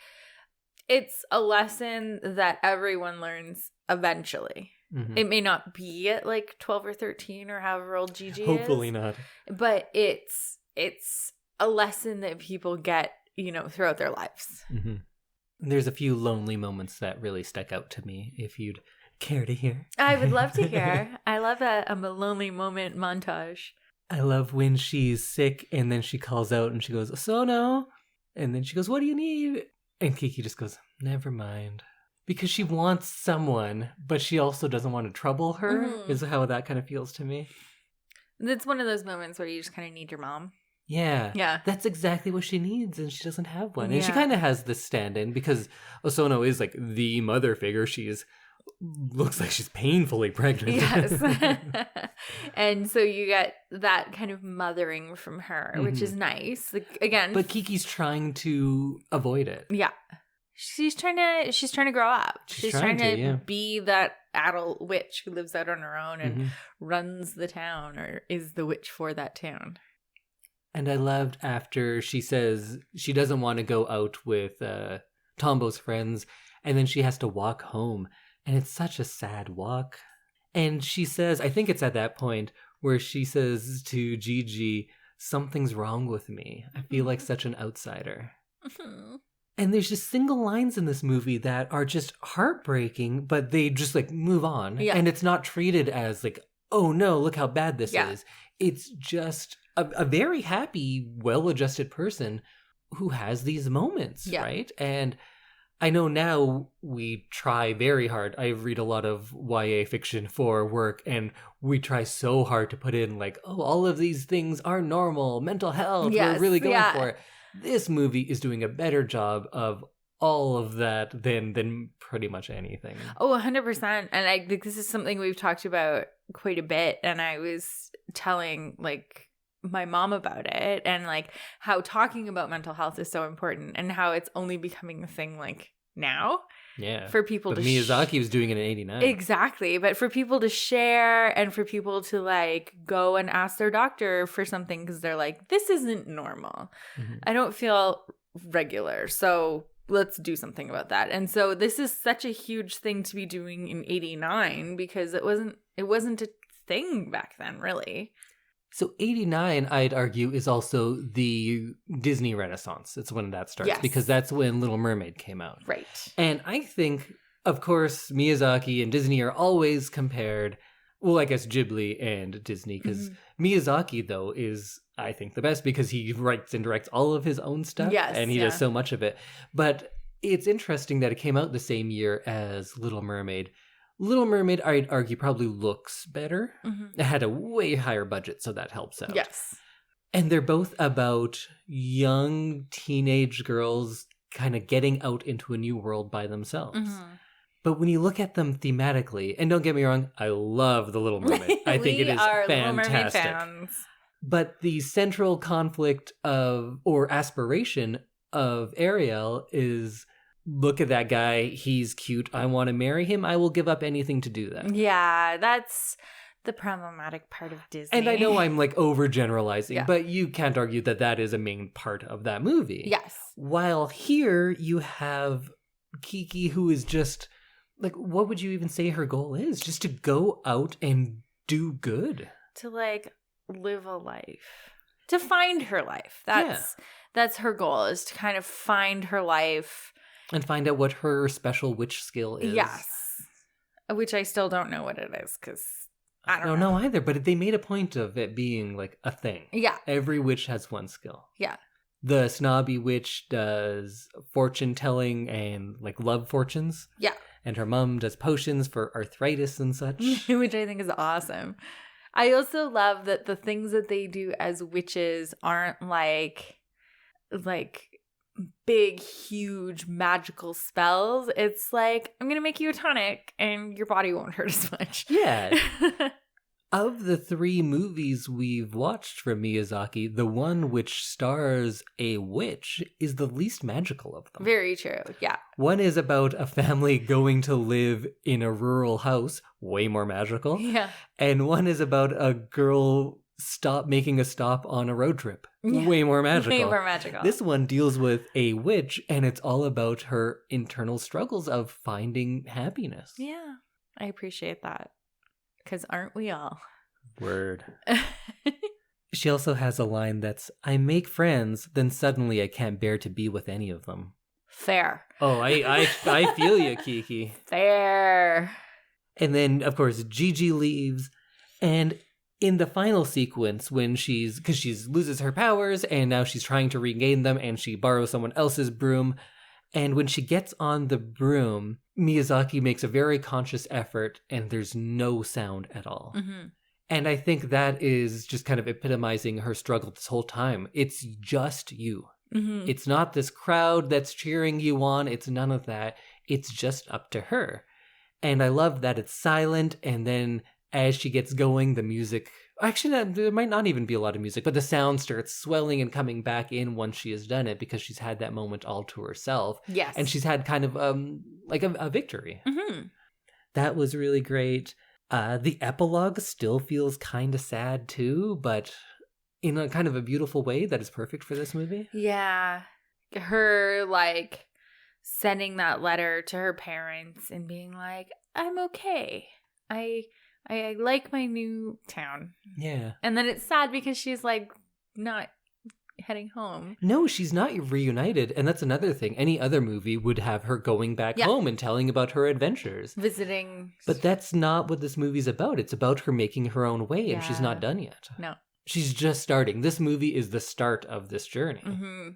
it's a lesson that everyone learns eventually. It may not be at like 12 or 13 or however old Gigi is. Hopefully not. But it's a lesson that people get, you know, throughout their lives. There's a few lonely moments that really stuck out to me, if you'd care to hear. I would love to hear. I love a lonely moment montage. I love when she's sick and then she calls out and she goes, Osono. And then she goes, what do you need? And Kiki just goes, never mind. Because she wants someone, but she also doesn't want to trouble her, is how that kind of feels to me. It's one of those moments where you just kind of need your mom. Yeah. That's exactly what she needs, and she doesn't have one. And she kind of has this stand-in, because Osono is like the mother figure. Looks like she's painfully pregnant. Yes. And so you get that kind of mothering from her, which is nice. Like, again. But Kiki's trying to avoid it. Yeah. She's trying to grow up. She's trying to be that adult witch who lives out on her own and runs the town, or is the witch for that town. And I loved after she says she doesn't want to go out with Tombo's friends, and then she has to walk home. And it's such a sad walk. And she says, I think it's at that point where she says to Gigi, something's wrong with me. I feel like such an outsider. And there's just single lines in this movie that are just heartbreaking, but they just like move on. Yeah. And it's not treated as like, oh no, look how bad this is. It's just a very happy, well-adjusted person who has these moments, right? And I know now we try very hard. I read a lot of YA fiction for work, and we try so hard to put in like, oh, all of these things are normal, mental health, we're really going for it. This movie is doing a better job of all of that than pretty much anything. Oh, 100%. And I think this is something we've talked about quite a bit. And I was telling like my mom about it, and like how talking about mental health is so important, and how it's only becoming a thing like now. Yeah. For people but to Miyazaki was doing it in 89. Exactly. But for people to share and for people to like go and ask their doctor for something because they're like, this isn't normal. Mhm. I don't feel regular. So let's do something about that. And so this is such a huge thing to be doing in 89 because it wasn't a thing back then, really. So 89, I'd argue, is also the Disney Renaissance. It's when that starts. Yes. Because that's when Little Mermaid came out. Right. And I think, of course, Miyazaki and Disney are always compared. Well, I guess Ghibli and Disney. Because Miyazaki, though, is, I think, the best because he writes and directs all of his own stuff. Yes, And he does so much of it. But it's interesting that it came out the same year as Little Mermaid. Little Mermaid, I'd argue, probably looks better. Mm-hmm. It had a way higher budget, so that helps out. Yes. And they're both about young teenage girls kind of getting out into a new world by themselves. Mm-hmm. But when you look at them thematically, and don't get me wrong, I love The Little Mermaid. I think it is fantastic. Little Mermaid fans. But the central conflict or aspiration of Ariel is, look at that guy, he's cute, I want to marry him, I will give up anything to do that. Yeah, that's the problematic part of Disney. And I know I'm like overgeneralizing, but you can't argue that that is a main part of that movie. Yes. While here you have Kiki, who is just like, what would you even say her goal is? Just to go out and do good. To like live a life. To find her life. That's her goal, is to kind of find her life. And find out what her special witch skill is. Yes. Which I still don't know what it is, because I don't know either, but they made a point of it being like a thing. Yeah. Every witch has one skill. Yeah. The snobby witch does fortune telling and like love fortunes. Yeah. And her mom does potions for arthritis and such. Which I think is awesome. I also love that the things that they do as witches aren't like big, huge magical spells. It's like, I'm going to make you a tonic and your body won't hurt as much. Yeah. Of the 3 movies we've watched from Miyazaki, the one which stars a witch is the least magical of them. Very true, yeah. One is about a family going to live in a rural house, way more magical. Yeah. And one is about a girl making a stop on a road trip. Yeah. Way more magical. Way more magical. This one deals with a witch, and it's all about her internal struggles of finding happiness. Yeah, I appreciate that. Because aren't we all? Word. She also has a line that's, I make friends, then suddenly I can't bear to be with any of them. Fair. Oh, I feel you, Kiki. Fair. And then, of course, Gigi leaves, and in the final sequence, when she loses her powers, and now she's trying to regain them, and she borrows someone else's broom, and when she gets on the broom, Miyazaki makes a very conscious effort, and there's no sound at all. Mm-hmm. And I think that is just kind of epitomizing her struggle this whole time. It's just you. Mm-hmm. It's not this crowd that's cheering you on. It's none of that. It's just up to her. And I love that it's silent, and then as she gets going, the music... Actually, there might not even be a lot of music, but the sound starts swelling and coming back in once she has done it, because she's had that moment all to herself. Yes. And she's had kind of like a victory. Mm-hmm. That was really great. The epilogue still feels kind of sad too, but in a kind of a beautiful way that is perfect for this movie. Yeah. Her, like, sending that letter to her parents and being like, I'm okay. I like my new town. Yeah. And then it's sad because she's, like, not heading home. No, she's not reunited. And that's another thing. Any other movie would have her going back home and telling about her adventures. Visiting. But that's not what this movie's about. It's about her making her own way, and she's not done yet. No. She's just starting. This movie is the start of this journey. Mm-hmm.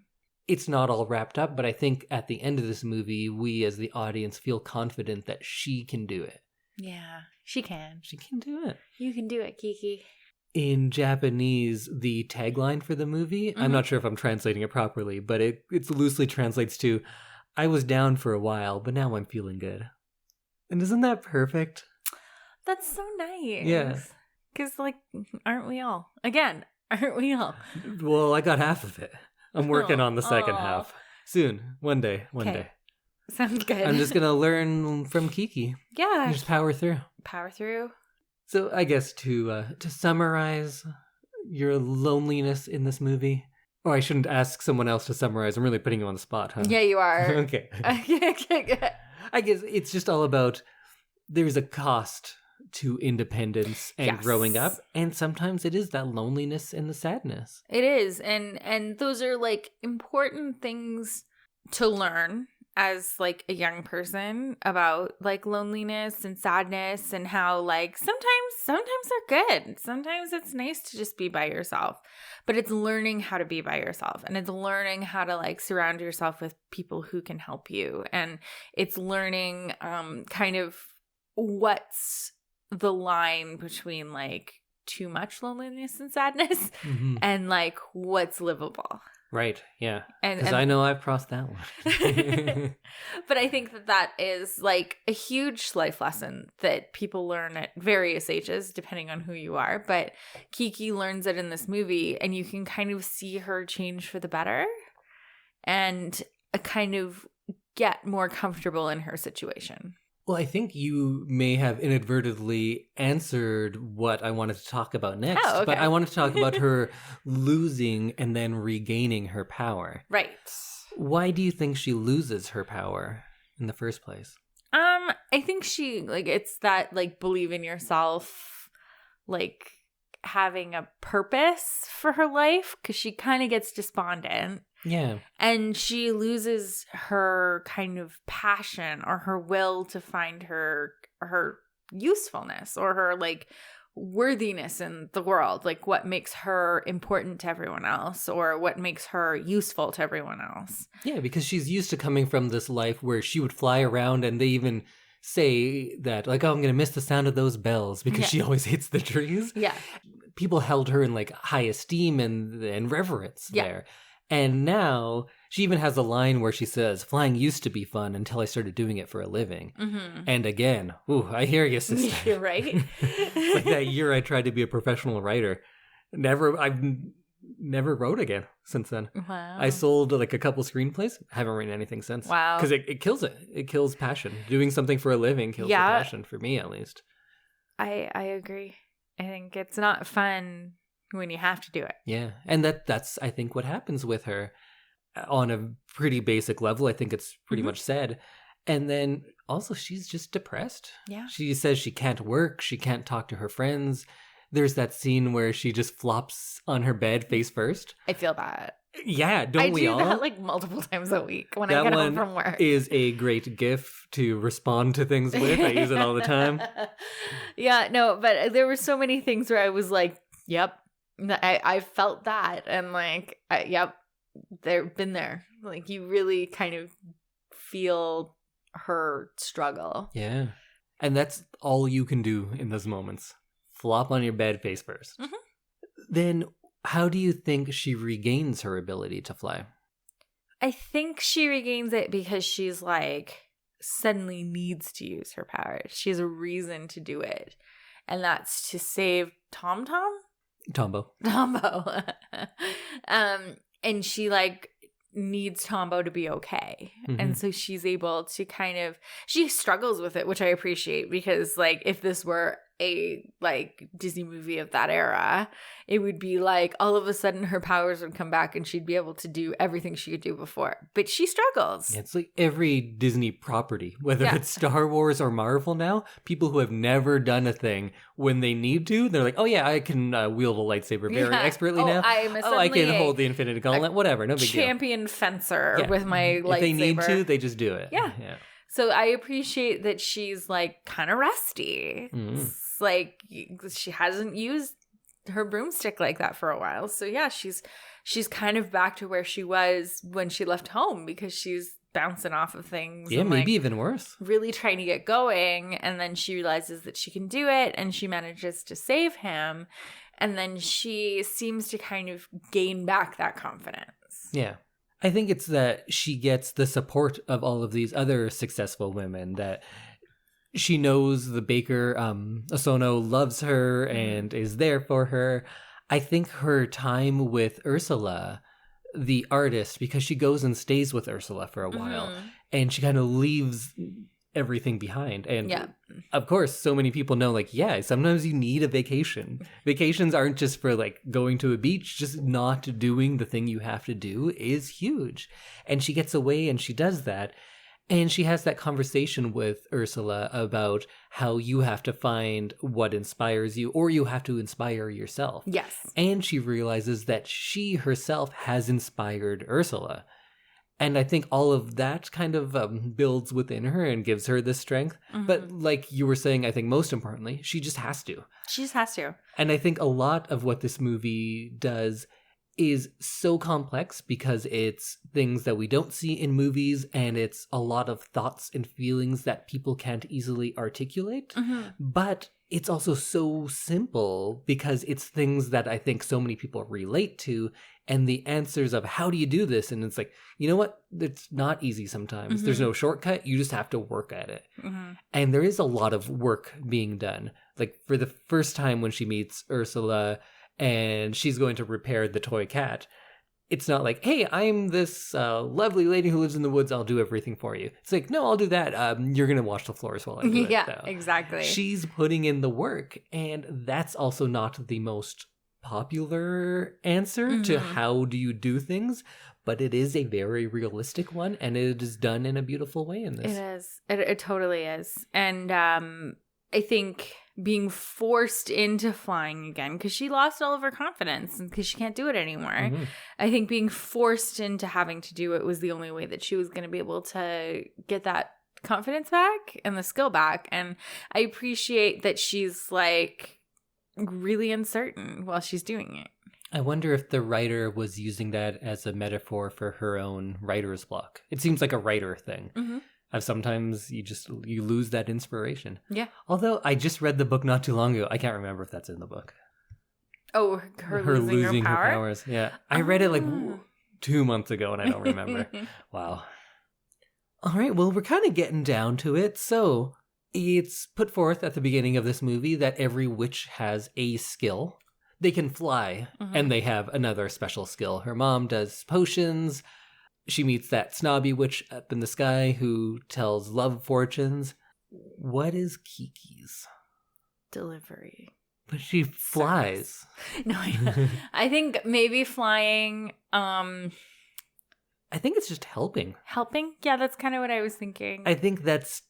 It's not all wrapped up, but I think at the end of this movie, we as the audience feel confident that she can do it. Yeah, she can. She can do it. You can do it, Kiki. In Japanese, the tagline for the movie, I'm not sure if I'm translating it properly, but it loosely translates to, I was down for a while, but now I'm feeling good. And isn't that perfect? That's so nice. Yeah. Because, like, aren't we all? Again, aren't we all? Well, I got half of it. I'm working on the second half. Soon. One day. Sounds good. I'm just going to learn from Kiki. Yeah. Just power through. Power through. So I guess to summarize your loneliness in this movie. Oh, I shouldn't ask someone else to summarize. I'm really putting you on the spot, huh? Yeah, you are. Okay. I guess it's just all about there's a cost to independence and growing up, and sometimes it is that loneliness and the sadness. It is, and those are like important things to learn as like a young person about like loneliness and sadness, and how like sometimes they're good. Sometimes it's nice to just be by yourself, but it's learning how to be by yourself, and it's learning how to like surround yourself with people who can help you, and it's learning kind of what's the line between like too much loneliness and sadness and like what's livable. Right, yeah. Because I know I've crossed that one. But I think that is like a huge life lesson that people learn at various ages, depending on who you are. But Kiki learns it in this movie, and you can kind of see her change for the better and kind of get more comfortable in her situation. Well, I think you may have inadvertently answered what I wanted to talk about next. Oh, okay. But I wanted to talk about her losing and then regaining her power. Right. Why do you think she loses her power in the first place? I think she, like, it's that, like, believe in yourself, like, having a purpose for her life, because she kind of gets despondent. Yeah. And she loses her kind of passion or her will to find her usefulness or her like worthiness in the world, like what makes her important to everyone else or what makes her useful to everyone else. Yeah, because she's used to coming from this life where she would fly around, and they even say that like, oh, I'm going to miss the sound of those bells because she always hits the trees. Yeah. People held her in like high esteem and reverence there. And now she even has a line where she says, flying used to be fun until I started doing it for a living. Mm-hmm. And again, ooh, I hear you, sister. You're right. It's like that year I tried to be a professional writer. I've never wrote again since then. Wow. I sold like a couple screenplays. Haven't written anything since. Wow. Because it kills it. It kills passion. Doing something for a living kills the passion, for me at least. I agree. I think it's not fun when you have to do it. Yeah. And that's I think what happens with her on a pretty basic level. I think it's pretty much said. And then also she's just depressed. Yeah. She says she can't work. She can't talk to her friends. There's that scene where she just flops on her bed face first. I feel that. Yeah, don't we all? I do that like multiple times a week when I get home from work. That one is a great GIF to respond to things with. I use it all the time. Yeah, no, but there were so many things where I was like, yep, I felt that. And like, yep, they've been there. Like you really kind of feel her struggle. Yeah. And that's all you can do in those moments. Flop on your bed face first. Mm-hmm. Then how do you think she regains her ability to fly? I think she regains it because she's like suddenly needs to use her power. She has a reason to do it. And that's to save Tombo. And she like needs Tombo to be okay. Mm-hmm. And so she's able to she struggles with it, which I appreciate, because like if this were a like Disney movie of that era, it would be like all of a sudden her powers would come back and she'd be able to do everything she could do before. But she struggles. It's like every Disney property, whether it's Star Wars or Marvel now, people who have never done a thing, when they need to, they're like, oh yeah, I can wield a lightsaber very expertly now. I can hold the Infinity Gauntlet, whatever, no big deal. Champion fencer with my lightsaber. If they need to, they just do it. Yeah. So I appreciate that she's like kind of rusty. Mm-hmm. It's like she hasn't used her broomstick like that for a while. So yeah, she's kind of back to where she was when she left home, because she's bouncing off of things. Yeah, and maybe like even worse. Really trying to get going, and then she realizes that she can do it, and she manages to save him, and then she seems to kind of gain back that confidence. Yeah. I think it's that she gets the support of all of these other successful women, that she knows the baker, Osono, loves her and is there for her. I think her time with Ursula, the artist, because she goes and stays with Ursula for a while, and she kind of leaves everything behind. And Yeah. of course, so many people know, like, yeah, sometimes you need a vacation. Vacations aren't just for like going to a beach, just not doing the thing you have to do is huge. And she gets away and she does that. And she has that conversation with Ursula about how you have to find what inspires you, or you have to inspire yourself. Yes. And she realizes that she herself has inspired Ursula. And I think all of that kind of builds within her and gives her this strength. Mm-hmm. But like you were saying, I think most importantly, she just has to. She just has to. And I think a lot of what this movie does is so complex because it's things that we don't see in movies, and it's a lot of thoughts and feelings that people can't easily articulate. Mm-hmm. But it's also so simple because it's things that I think so many people relate to, and the answers of how do you do this? And it's like, you know what? It's not easy sometimes. Mm-hmm. There's no shortcut. You just have to work at it. Mm-hmm. And there is a lot of work being done. Like for the first time when she meets Ursula and she's going to repair the toy cat, it's not like, hey, I'm this lovely lady who lives in the woods. I'll do everything for you. It's like, no, I'll do that. You're going to wash the floors while I do it. Yeah, though. exactly. She's putting in the work. And that's also not the most popular answer to how do you do things. But it is a very realistic one. And it is done in a beautiful way in this. It is. It totally is. And I think being forced into flying again because she lost all of her confidence and because she can't do it anymore. Mm-hmm. I think being forced into having to do it was the only way that she was going to be able to get that confidence back and the skill back. And I appreciate that she's like really uncertain while she's doing it. I wonder if the writer was using that as a metaphor for her own writer's block. It seems like a writer thing. Mm-hmm. Sometimes you lose that inspiration. Yeah. Although I just read the book not too long ago. I can't remember if that's in the book. Oh, her losing her power? Powers. Yeah. I read it like 2 months ago and I don't remember. Wow. All right. Well, we're kind of getting down to it. So it's put forth at the beginning of this movie that every witch has a skill. They can fly and they have another special skill. Her mom does potions. She meets that snobby witch up in the sky who tells love fortunes. What is Kiki's? Delivery. But she flies. No, I think maybe flying. I think it's just helping. Helping? Yeah, that's kind of what I was thinking. I think that's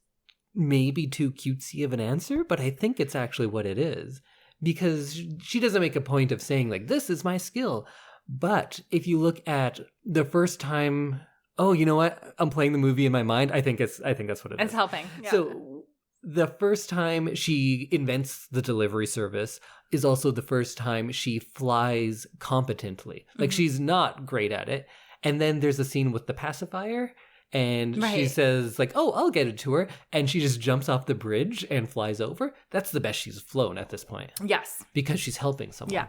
maybe too cutesy of an answer, but I think it's actually what it is. Because she doesn't make a point of saying, like, this is my skill. But if you look at the first time, oh, you know what? I'm playing the movie in my mind. I think that's what it is. It's helping. Yeah. So the first time she invents the delivery service is also the first time she flies competently. Like she's not great at it. And then there's a scene with the pacifier and she says like, oh, I'll get it to her. And she just jumps off the bridge and flies over. That's the best she's flown at this point. Yes. Because she's helping someone. Yeah.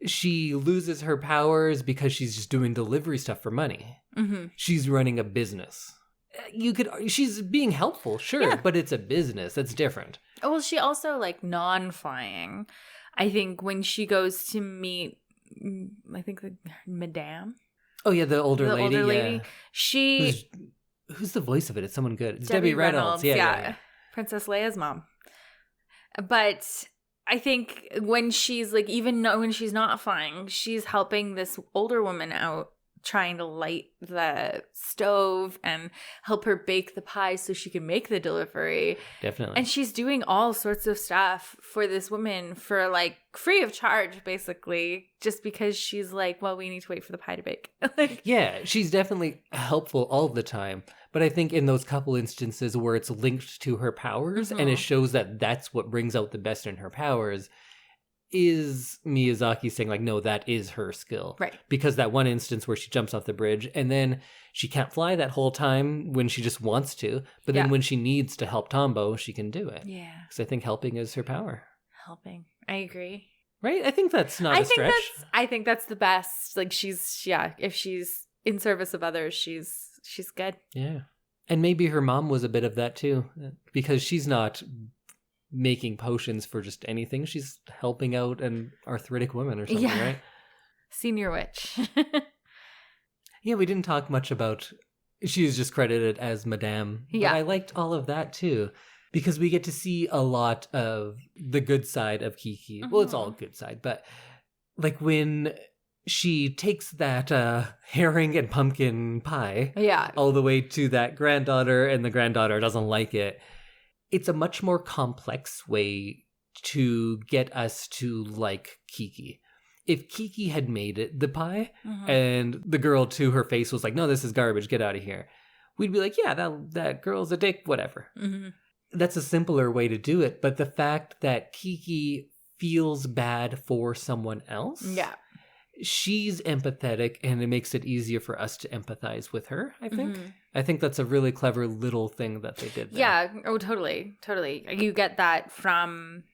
She loses her powers because she's just doing delivery stuff for money. Mm-hmm. She's running a business. She's being helpful, sure, but it's a business. That's different. Well, she also like non-flying. I think when she goes to meet, I think the Madame. Oh yeah, the older lady. Yeah. She. Who's the voice of it? It's someone good. It's Debbie Reynolds. Yeah. Princess Leia's mom. But I think when she's like, even when she's not flying, she's helping this older woman out, trying to light the stove and help her bake the pie so she can make the delivery. Definitely. And she's doing all sorts of stuff for this woman for like free of charge, basically, just because she's like, well, we need to wait for the pie to bake. Yeah, she's definitely helpful all the time. But I think in those couple instances where it's linked to her powers and it shows that that's what brings out the best in her powers, is Miyazaki saying like, no, that is her skill. Right. Because that one instance where she jumps off the bridge and then she can't fly that whole time when she just wants to. But then when she needs to help Tombo, she can do it. Yeah. Because I think helping is her power. Helping. I agree. Right? I think that's not a stretch. I think that's the best. Like if she's in service of others, she's good. Yeah. And maybe her mom was a bit of that too. Because she's not making potions for just anything. She's helping out an arthritic woman or something, right? Senior witch. Yeah, we didn't talk much about she's just credited as Madame. Yeah. But I liked all of that too, because we get to see a lot of the good side of Kiki. Well, it's all good side, but like when she takes that herring and pumpkin pie all the way to that granddaughter, and the granddaughter doesn't like it. It's a much more complex way to get us to like Kiki. If Kiki had made it the pie and the girl to her face was like, no, this is garbage, get out of here, we'd be like, yeah, that girl's a dick, whatever. That's a simpler way to do it. But the fact that Kiki feels bad for someone else, she's empathetic, and it makes it easier for us to empathize with her, I think. I think that's a really clever little thing that they did there. Yeah. Oh, totally. You get that from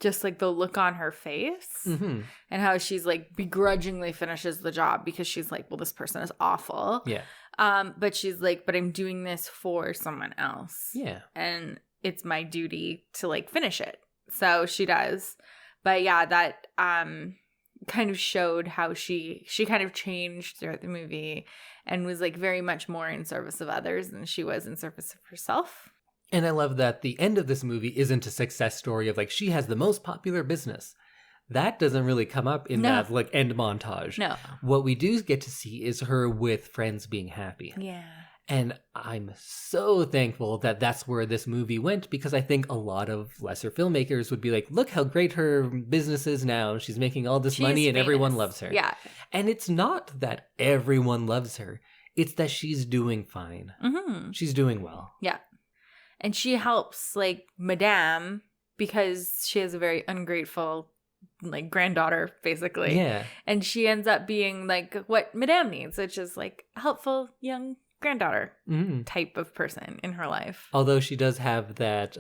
just like the look on her face and how she's like begrudgingly finishes the job because she's like, well, this person is awful. Yeah. But she's like, but I'm doing this for someone else. Yeah. And it's my duty to like finish it. So she does. But yeah, that kind of showed how she kind of changed throughout the movie and was like very much more in service of others than she was in service of herself. And I love that the end of this movie isn't a success story of like, she has the most popular business. That doesn't really come up in that like end montage. No. What we do get to see is her with friends being happy. Yeah. And I'm so thankful that that's where this movie went, because I think a lot of lesser filmmakers would be like, look how great her business is now. She's making all this money and everyone loves her. Yeah. And it's not that everyone loves her. It's that she's doing fine. She's doing well. Yeah. And she helps like Madame because she has a very ungrateful like granddaughter basically. Yeah. And she ends up being like what Madame needs, which is like a helpful young granddaughter type of person in her life. Although she does have that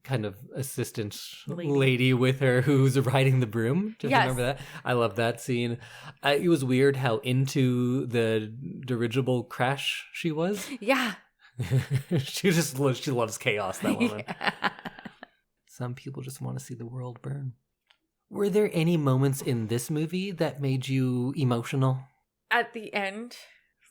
kind of assistant lady with her who's riding the broom. Just remember that? I love that scene. It was weird how into the dirigible crash she was. Yeah. She loves chaos, that woman. Yeah. Some people just want to see the world burn. Were there any moments in this movie that made you emotional? At the end,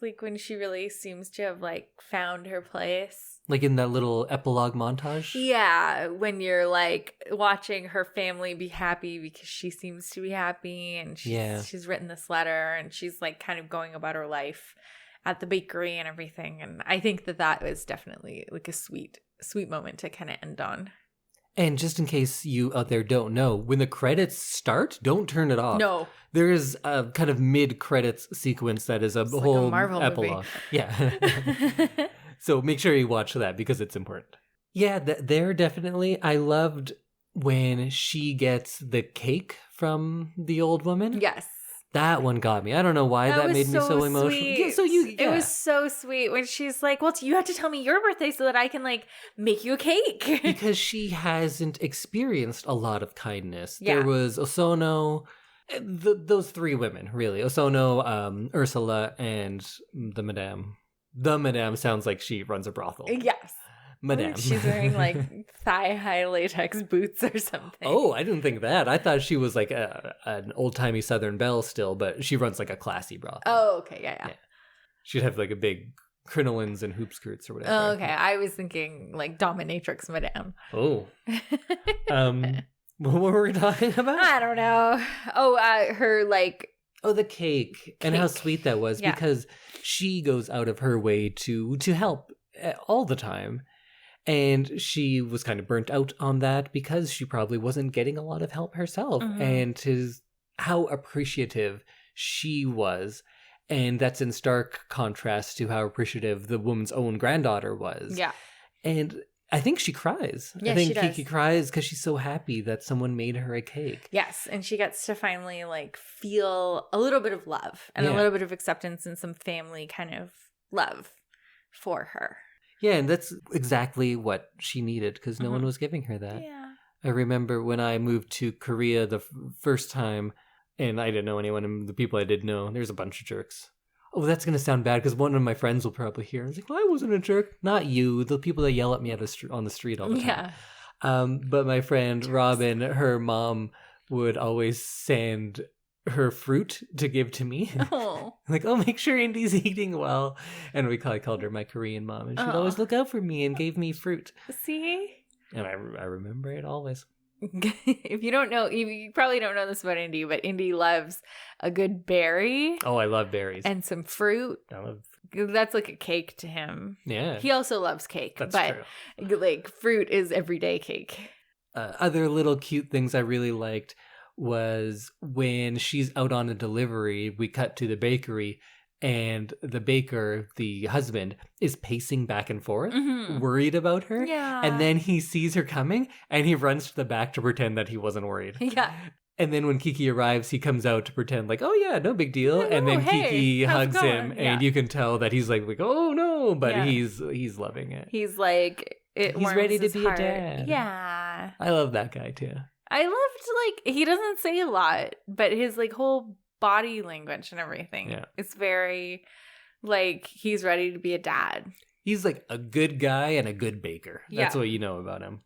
like when she really seems to have like found her place. Like in that little epilogue montage? Yeah, when you're like watching her family be happy because she seems to be happy, and she's written this letter and she's like kind of going about her life at the bakery and everything. And I think that was definitely like a sweet moment to kind of end on. And just in case you out there don't know, when the credits start, don't turn it off. No. There is a kind of mid-credits sequence that is a whole like a Marvel epilogue. Movie. Yeah. So make sure you watch that because it's important. Yeah, there definitely. I loved when she gets the cake from the old woman. Yes. That one got me. I don't know why that made me so emotional. Sweet. It was so sweet when she's like, well, you have to tell me your birthday so that I can like make you a cake. Because she hasn't experienced a lot of kindness. Yeah. There was Osono, those three women, really. Osono, Ursula, and the Madame. The Madame sounds like she runs a brothel. Yes. Madame. She's wearing like thigh-high latex boots or something. Oh, I didn't think that. I thought she was like an old-timey Southern belle still, but she runs like a classy brothel. Oh, okay. Yeah. She'd have like a big crinolines and hoop skirts or whatever. Oh, okay. I was thinking like dominatrix Madame. Oh. What were we talking about? I don't know. Oh, her like... Oh, the cake. And how sweet that was, because she goes out of her way to help all the time. And she was kind of burnt out on that because she probably wasn't getting a lot of help herself. And how appreciative she was. And that's in stark contrast to how appreciative the woman's own granddaughter was. Yeah. And I think she cries. Yeah, I think she does. Kiki cries because she's so happy that someone made her a cake. Yes, and she gets to finally like feel a little bit of love and a little bit of acceptance and some family kind of love for her. Yeah, and that's exactly what she needed because no one was giving her that. Yeah. I remember when I moved to Korea the first time, and I didn't know anyone, and the people I did know, there's a bunch of jerks. Oh, that's going to sound bad because one of my friends will probably hear. I was like, well, I wasn't a jerk. Not you. The people that yell at me on the street all the time. Yeah. But my friend Robin, her mom would always send her fruit to give to me. Oh. Like, oh, make sure Indy's eating well. And I called her my Korean mom, and she'd always look out for me and gave me fruit. See? And I remember it always. If you don't know, you probably don't know this about Indy, but Indy loves a good berry. Oh, I love berries. And some fruit. That's like a cake to him. Yeah. He also loves cake. That's true. Like, fruit is everyday cake. Other little cute things I really liked was when she's out on a delivery, we cut to the bakery, and the baker, the husband, is pacing back and forth, worried about her. Yeah. And then he sees her coming, and he runs to the back to pretend that he wasn't worried. Yeah. And then when Kiki arrives, he comes out to pretend like, oh yeah, no big deal. Yeah, and then hey, Kiki hugs him, and you can tell that he's like oh no, but he's loving it. He's like, he's ready to be heart. a dad. Yeah. I love that guy too. I loved, like, he doesn't say a lot, but his, like, whole body language and everything. Yeah. It's very, like, he's ready to be a dad. He's like a good guy and a good baker. That's what you know about him.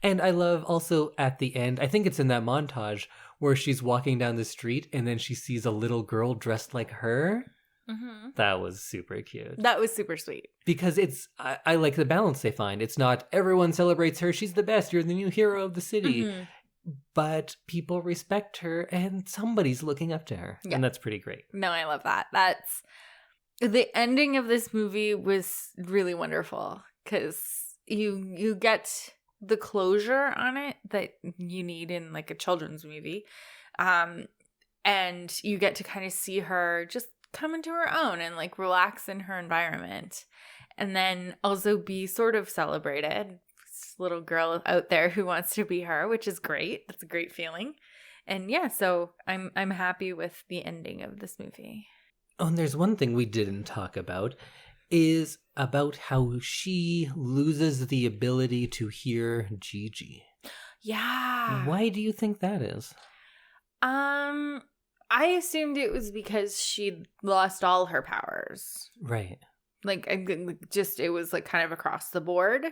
And I love also at the end, I think it's in that montage where she's walking down the street and then she sees a little girl dressed like her. Mm-hmm. That was super cute. That was super sweet. Because I like the balance they find. It's not everyone celebrates her, she's the best, you're the new hero of the city. Mm-hmm. But people respect her and somebody's looking up to her. Yeah. And that's pretty great. No, I love that. That's the ending of this movie was really wonderful because you get the closure on it that you need in like a children's movie. And you get to kind of see her just come into her own and like relax in her environment. And then also be sort of celebrated. This little girl out there who wants to be her, which is great. That's a great feeling. And yeah, so I'm happy with the ending of this movie. Oh, and there's one thing we didn't talk about is about how she loses the ability to hear Gigi. Yeah. Why do you think that is? I assumed it was because she'd lost all her powers. Right. Like, just, it was like kind of across the board.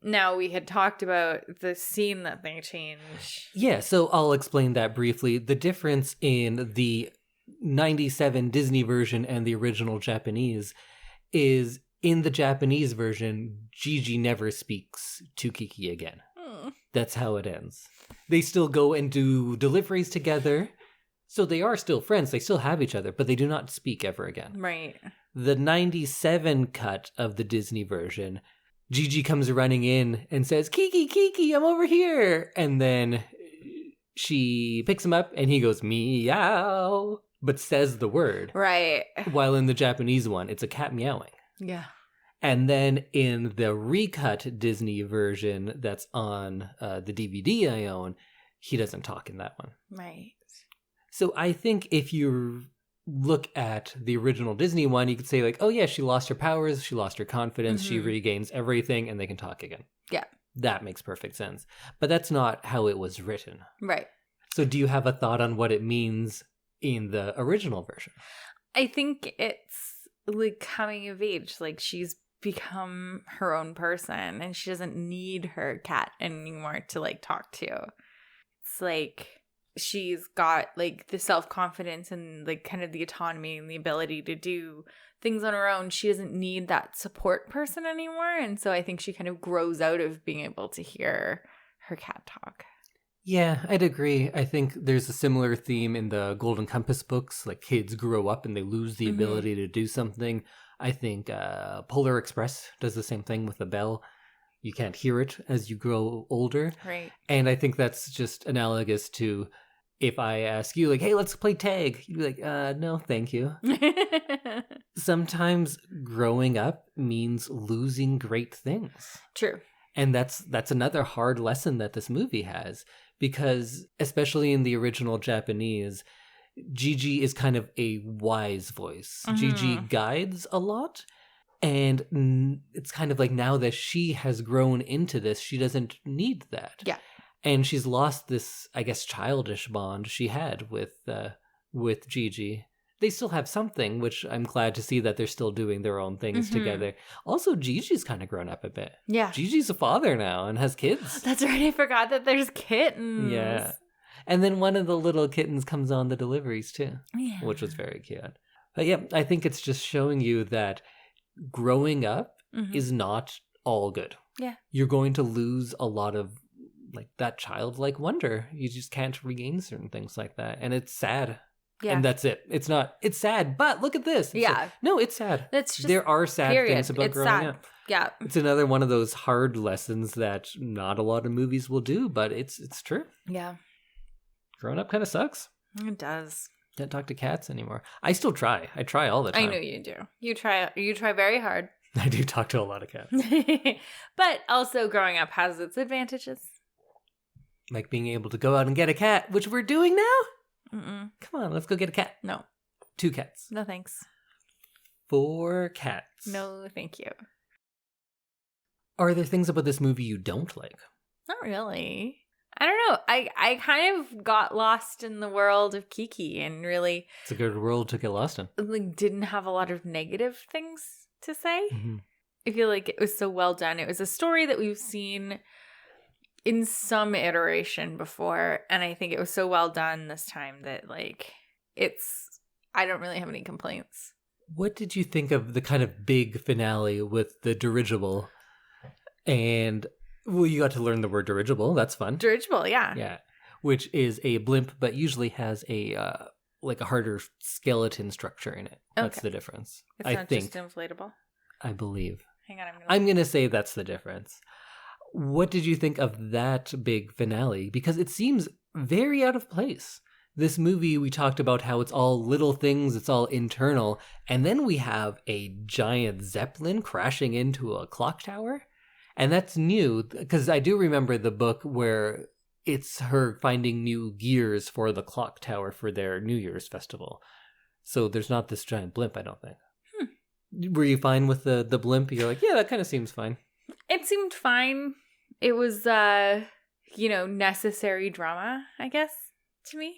Now, we had talked about the scene that they changed. Yeah, so I'll explain that briefly. The difference in the 97 Disney version and the original Japanese is in the Japanese version, Gigi never speaks to Kiki again. That's how it ends. They still go and do deliveries together. So they are still friends. They still have each other, but they do not speak ever again. Right. The 97 cut of the Disney version, Gigi comes running in and says, Kiki, I'm over here. And then she picks him up and he goes, meow, but says the word. Right. While in the Japanese one, it's a cat meowing. Yeah. And then in the recut Disney version that's on the DVD I own, he doesn't talk in that one. Right. So I think if you look at the original Disney one, you could say like, oh yeah, she lost her powers, she lost her confidence, she regains everything, and they can talk again. Yeah. That makes perfect sense. But that's not how it was written. Right. So do you have a thought on what it means in the original version? I think it's like coming of age. Like, she's become her own person and she doesn't need her cat anymore to like talk to. It's like she's got like the self-confidence and like kind of the autonomy and the ability to do things on her own. She doesn't need that support person anymore. And so I think she kind of grows out of being able to hear her cat talk. Yeah, I'd agree. I think there's a similar theme in the Golden Compass books. Like, kids grow up and they lose the ability to do something. I think Polar Express does the same thing with the bell. You can't hear it as you grow older. Right. And I think that's just analogous to if I ask you, like, hey, let's play tag. You'd be like, no, thank you. Sometimes growing up means losing great things. True. And that's another hard lesson that this movie has. Because especially in the original Japanese, Gigi is kind of a wise voice. Gigi guides a lot. And it's kind of like now that she has grown into this, she doesn't need that. Yeah. And she's lost this, I guess, childish bond she had with Gigi. They still have something, which I'm glad to see that they're still doing their own things together. Also, Gigi's kind of grown up a bit. Yeah. Gigi's a father now and has kids. That's right. I forgot that there's kittens. Yeah. And then one of the little kittens comes on the deliveries too, which was very cute. But yeah, I think it's just showing you that growing up is not all good. Yeah. You're going to lose a lot of like that childlike wonder. You just can't regain certain things like that. And it's sad. Yeah. And that's it. It's sad, but look at this. It's sad. That's just, there are sad things about growing up. Yeah. It's another one of those hard lessons that not a lot of movies will do, but it's true. Yeah. Growing up kind of sucks. It does. Can't talk to cats anymore. I still try. I try all the time. I know you do. You try very hard. I do talk to a lot of cats. But also growing up has its advantages. Like being able to go out and get a cat, which we're doing now? Mm-mm. Come on, let's go get a cat. No. 2 cats. No thanks. 4 cats. No, thank you. Are there things about this movie you don't like? Not really. I don't know. I kind of got lost in the world of Kiki and really... It's a good world to get lost in. Like, didn't have a lot of negative things to say. Mm-hmm. I feel like it was so well done. It was a story that we've seen in some iteration before, and I think it was so well done this time that, like, I don't really have any complaints. What did you think of the kind of big finale with the dirigible? And... Well, you got to learn the word dirigible. That's fun. Dirigible, yeah. Yeah. Which is a blimp, but usually has a harder skeleton structure in it. That's the difference. It's not just inflatable? I believe. Hang on. I'm going to say that's the difference. What did you think of that big finale? Because it seems very out of place. This movie, we talked about how it's all little things, it's all internal, and then we have a giant Zeppelin crashing into a clock tower. And that's new, because I do remember the book where it's her finding new gears for the clock tower for their New Year's festival. So there's not this giant blimp, I don't think. Were you fine with the blimp? You're like, yeah, that kind of seems fine. It seemed fine. It was, necessary drama, I guess, to me.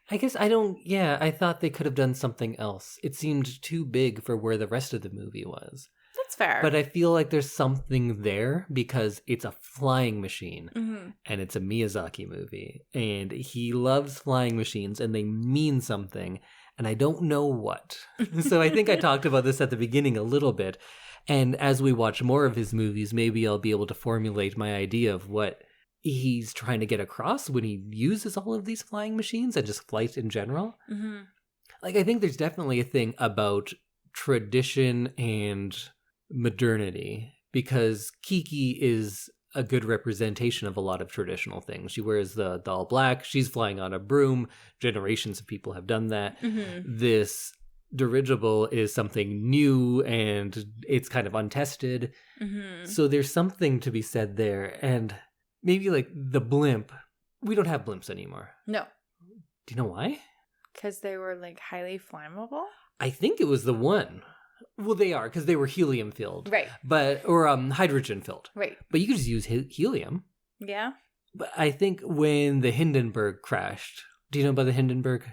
I guess I thought they could have done something else. It seemed too big for where the rest of the movie was. That's fair. But I feel like there's something there because it's a flying machine and it's a Miyazaki movie and he loves flying machines and they mean something and I don't know what. So I think I talked about this at the beginning a little bit. And as we watch more of his movies, maybe I'll be able to formulate my idea of what he's trying to get across when he uses all of these flying machines and just flight in general. Mm-hmm. Like, I think there's definitely a thing about tradition and modernity because Kiki is a good representation of a lot of traditional things. She wears the all black. She's flying on a broom. Generations of people have done that. Mm-hmm. This dirigible is something new and it's kind of untested. Mm-hmm. So there's something to be said there. And maybe like the blimp, we don't have blimps anymore. No. Do you know why? Because they were like highly flammable? I think it was the one. Well, they are because they were helium filled, right? Or hydrogen filled, right? But you could just use helium. Yeah. But I think when the Hindenburg crashed, do you know about the Hindenburg?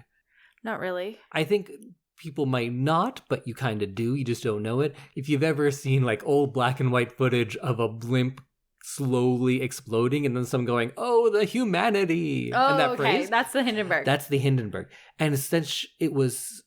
Not really. I think people might not, but you kind of do. You just don't know it. If you've ever seen like old black and white footage of a blimp slowly exploding and then someone going, "Oh, the humanity!" Oh, and that okay, phrase, that's the Hindenburg. That's the Hindenburg, and since it was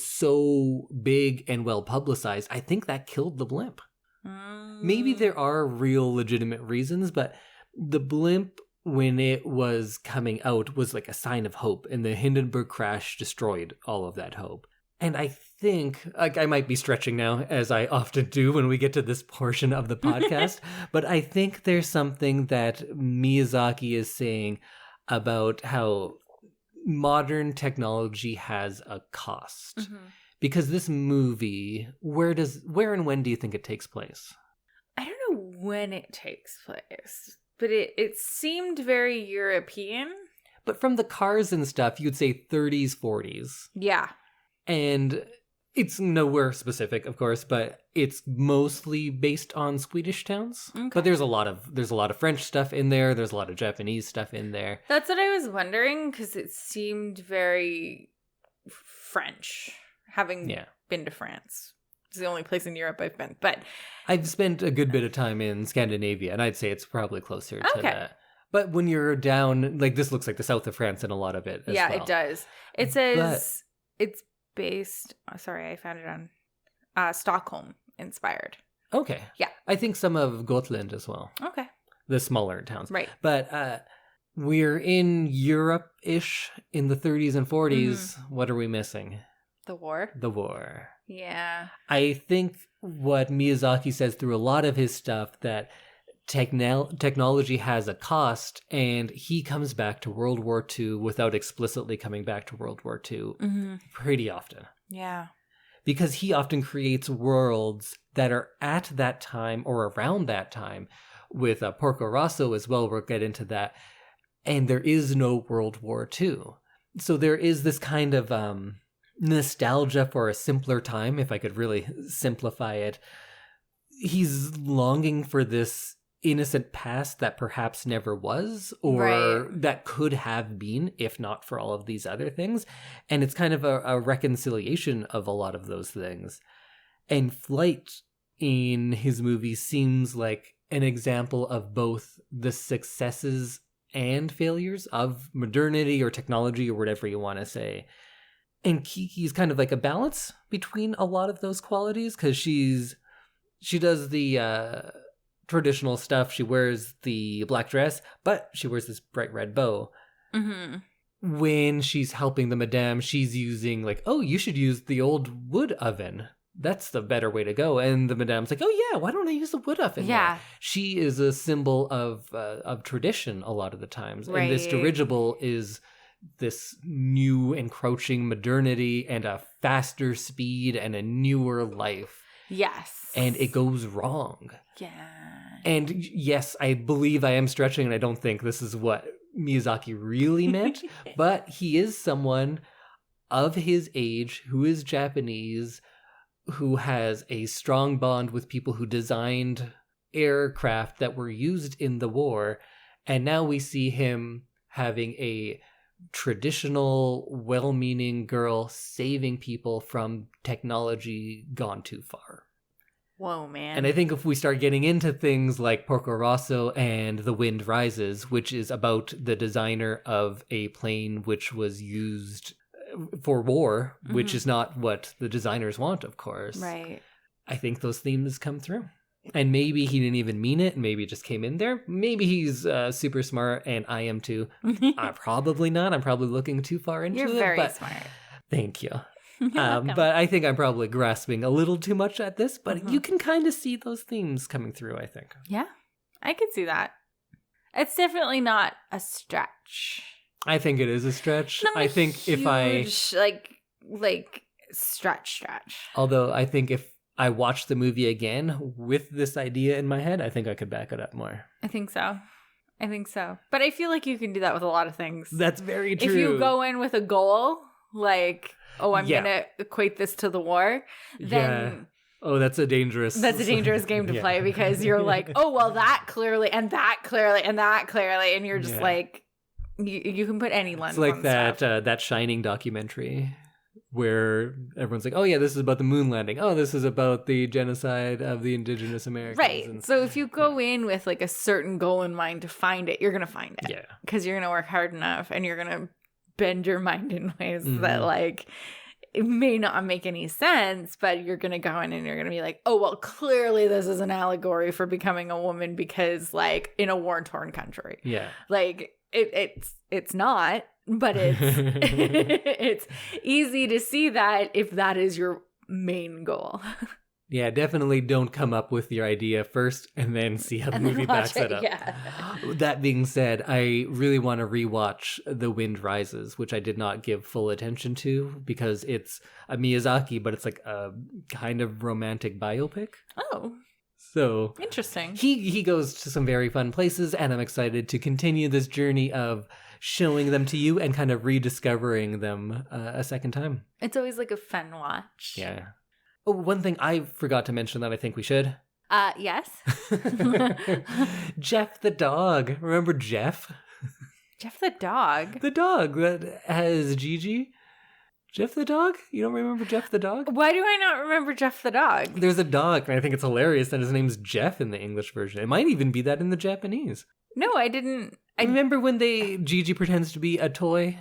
so big and well publicized, I think that killed the blimp. Maybe there are real legitimate reasons, but the blimp, when it was coming out, was like a sign of hope, and the Hindenburg crash destroyed all of that hope. And I think, like, I might be stretching now, as I often do when we get to this portion of the podcast, but I think there's something that Miyazaki is saying about how modern technology has a cost. Mm-hmm. Because this movie, where and when do you think it takes place? I don't know when it takes place, but it seemed very European. But from the cars and stuff, you'd say 30s, 40s. Yeah. And it's nowhere specific, of course, but it's mostly based on Swedish towns. Okay. But there's a lot of French stuff in there. There's a lot of Japanese stuff in there. That's what I was wondering, because it seemed very French, having been to France. It's the only place in Europe I've been, but I've spent a good bit of time in Scandinavia, and I'd say it's probably closer to that. But when you're down, like this looks like the south of France in a lot of it as well. It does. It says it's based, sorry, I found it on Stockholm inspired. Okay. Yeah. I think some of Gotland as well. Okay. The smaller towns. Right. But we're in Europe-ish in the 30s and 40s. What are we missing? The war. The war. Yeah. I think what Miyazaki says through a lot of his stuff that technology has a cost, and he comes back to World War II without explicitly coming back to World War II pretty often. Yeah. Because he often creates worlds that are at that time or around that time. With Porco Rosso as well, we'll get into that. And there is no World War II. So there is this kind of nostalgia for a simpler time, if I could really simplify it. He's longing for this innocent past that perhaps never was, or that could have been if not for all of these other things. And it's kind of a reconciliation of a lot of those things. And Flight in his movie seems like an example of both the successes and failures of modernity or technology or whatever you want to say. And Kiki's kind of like a balance between a lot of those qualities, because she does the traditional stuff. She wears the black dress, but she wears this bright red bow. Mm-hmm. When she's helping the madame, she's using like, oh, you should use the old wood oven. That's the better way to go. And the madame's like, oh yeah, why don't I use the wood oven? Yeah. She is a symbol of tradition a lot of the times. Right. And this dirigible is this new encroaching modernity and a faster speed and a newer life. Yes. And it goes wrong. Yeah. And yes, I believe I am stretching, and I don't think this is what Miyazaki really meant, but he is someone of his age who is Japanese, who has a strong bond with people who designed aircraft that were used in the war. And now we see him having a traditional, well-meaning girl saving people from technology gone too far. Whoa, man. And I think if we start getting into things like Porco Rosso and The Wind Rises, which is about the designer of a plane which was used for war, which is not what the designers want, of course. Right. I think those themes come through. And maybe he didn't even mean it. Maybe it just came in there. Maybe he's super smart, and I am too. Probably not. I'm probably looking too far into it. You're very smart. Thank you. But I think I'm probably grasping a little too much at this. But you can kind of see those themes coming through, I think. Yeah, I could see that. It's definitely not a stretch. I think it is a stretch. Not I think huge, if I like stretch. Although I think if I watch the movie again with this idea in my head, I think I could back it up more. I think so. But I feel like you can do that with a lot of things. That's very true. If you go in with a goal, like, oh, I'm going to equate this to the war, then... Oh, that's a dangerous game to play, because you're like, oh, well, that clearly, and that clearly, and that clearly, and you're just like, you can put any lens on It's like that Shining documentary where everyone's like, oh yeah, this is about the moon landing. Oh, this is about the genocide of the indigenous Americans. Right. So if you go in with like a certain goal in mind to find it, you're going to find it. Yeah. Because you're going to work hard enough, and you're going to bend your mind in ways that like, it may not make any sense, but you're going to go in and you're going to be like, oh, well, clearly this is an allegory for becoming a woman because like in a war-torn country. Yeah. Like it's not, but it's it's easy to see that if that is your main goal. Yeah, definitely don't come up with your idea first and then see how the movie backs it up. Yeah. That being said, I really want to rewatch The Wind Rises, which I did not give full attention to because it's a Miyazaki, but it's like a kind of romantic biopic. Oh. So interesting. He goes to some very fun places, and I'm excited to continue this journey of showing them to you and kind of rediscovering them a second time. It's always like a fun watch. Yeah. Oh, one thing I forgot to mention that I think we should. Yes. Jeff the dog. Remember Jeff? Jeff the dog? The dog that has Gigi. Jeff the dog? You don't remember Jeff the dog? Why do I not remember Jeff the dog? There's a dog, and I think it's hilarious that his name's Jeff in the English version. It might even be that in the Japanese. No, I didn't Remember when Gigi pretends to be a toy?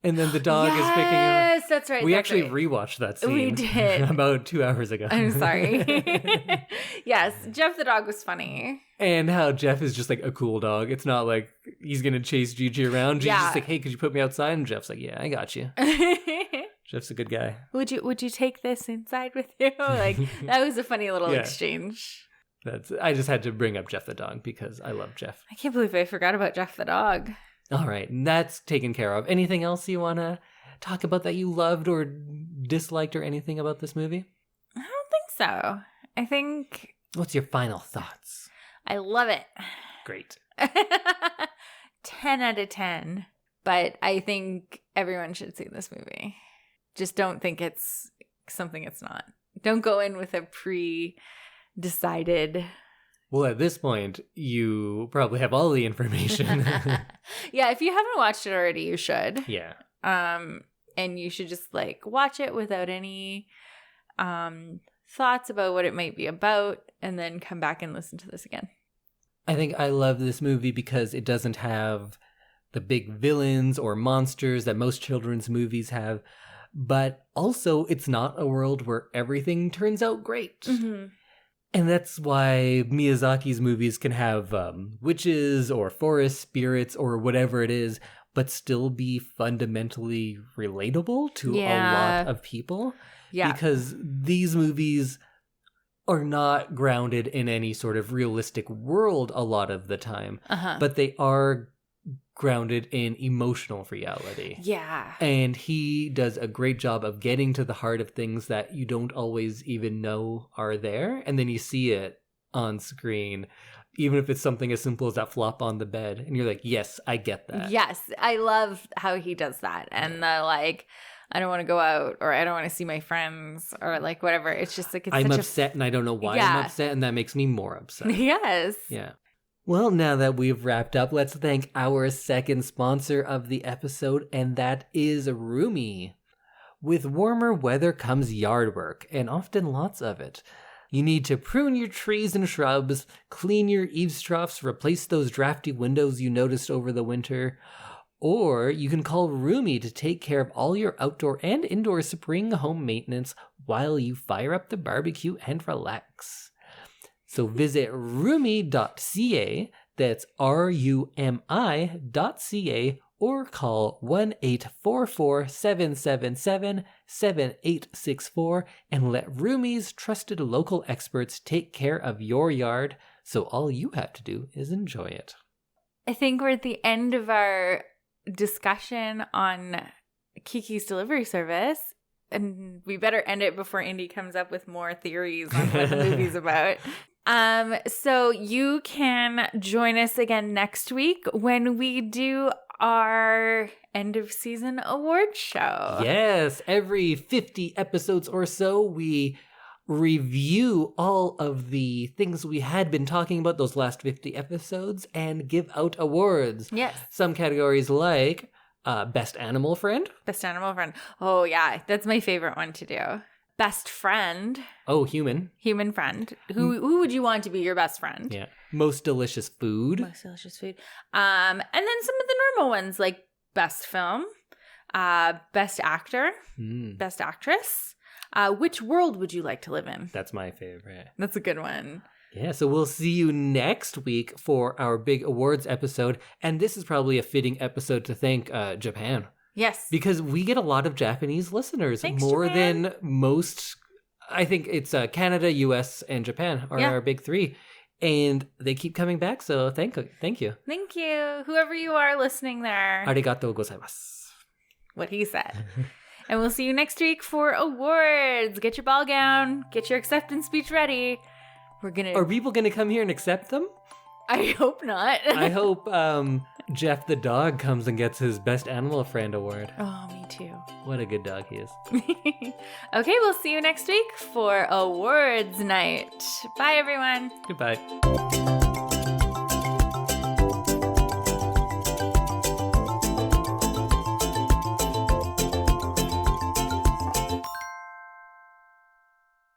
And then the dog is picking him up? Yes, that's right. We actually rewatched that scene. We did. About 2 hours ago. I'm sorry. Yes, Jeff the dog was funny. And how Jeff is just like a cool dog. It's not like he's going to chase Gigi around. Gigi's just like, hey, could you put me outside? And Jeff's like, yeah, I got you. Jeff's a good guy. Would you take this inside with you? Like, that was a funny little exchange. I just had to bring up Jeff the dog because I love Jeff. I can't believe I forgot about Jeff the dog. All right, that's taken care of. Anything else you want to talk about that you loved or disliked or anything about this movie? I don't think so. I think... What's your final thoughts? I love it. Great. 10 out of 10. But I think everyone should see this movie. Just don't think it's something it's not. Don't go in with a pre-decided... Well, at this point, you probably have all the information. Yeah, if you haven't watched it already, you should. Yeah. And you should just like watch it without any thoughts about what it might be about, and then come back and listen to this again. I think I love this movie because it doesn't have the big villains or monsters that most children's movies have, but also it's not a world where everything turns out great. Mm-hmm. And that's why Miyazaki's movies can have witches or forest spirits or whatever it is, but still be fundamentally relatable to a lot of people. Yeah. Because these movies are not grounded in any sort of realistic world a lot of the time, but they are grounded in emotional reality. Yeah. And he does a great job of getting to the heart of things that you don't always even know are there. And then you see it on screen, even if it's something as simple as that flop on the bed. And you're like, yes, I get that. Yes. I love how he does that. And the like, I don't want to go out, or I don't want to see my friends, or like whatever. It's just like, I'm upset and I don't know why I'm upset. And that makes me more upset. Yes. Yeah. Well, now that we've wrapped up, let's thank our second sponsor of the episode, and that is Rumi. With warmer weather comes yard work, and often lots of it. You need to prune your trees and shrubs, clean your eaves troughs, replace those drafty windows you noticed over the winter, or you can call Rumi to take care of all your outdoor and indoor spring home maintenance while you fire up the barbecue and relax. So visit rumi.ca, that's RUMI.ca, or call 1-844-777-7864 and let Rumi's trusted local experts take care of your yard, so all you have to do is enjoy it. I think we're at the end of our discussion on Kiki's delivery service, and we better end it before Indy comes up with more theories on what the movie's about. So you can join us again next week when we do our end of season award show. Yes, every 50 episodes or so, we review all of the things we had been talking about those last 50 episodes and give out awards. Yes. Some categories like Best Animal Friend. Best Animal Friend. Oh, yeah. That's my favorite one to do. Best Friend. Oh, Human. Human Friend. Who would you want to be your best friend? Yeah. Most Delicious Food. Most Delicious Food. And then some of the normal ones like Best Film, Best Actor, Best Actress. Which world would you like to live in? That's my favorite. That's a good one. Yeah, so we'll see you next week for our big awards episode. And this is probably a fitting episode to thank Japan. Yes. Because we get a lot of Japanese listeners. Thanks, more Japan. than most. I think it's Canada, US, and Japan are our big three. And they keep coming back, so thank you. Thank you. Whoever you are listening there. Arigatou gozaimasu. What he said. And we'll see you next week for awards. Get your ball gown. Get your acceptance speech ready. Are people gonna come here and accept them? I hope not. I hope Jeff the dog comes and gets his Best Animal Friend award. Oh, me too. What a good dog he is. Okay, we'll see you next week for awards night. Bye, everyone. Goodbye.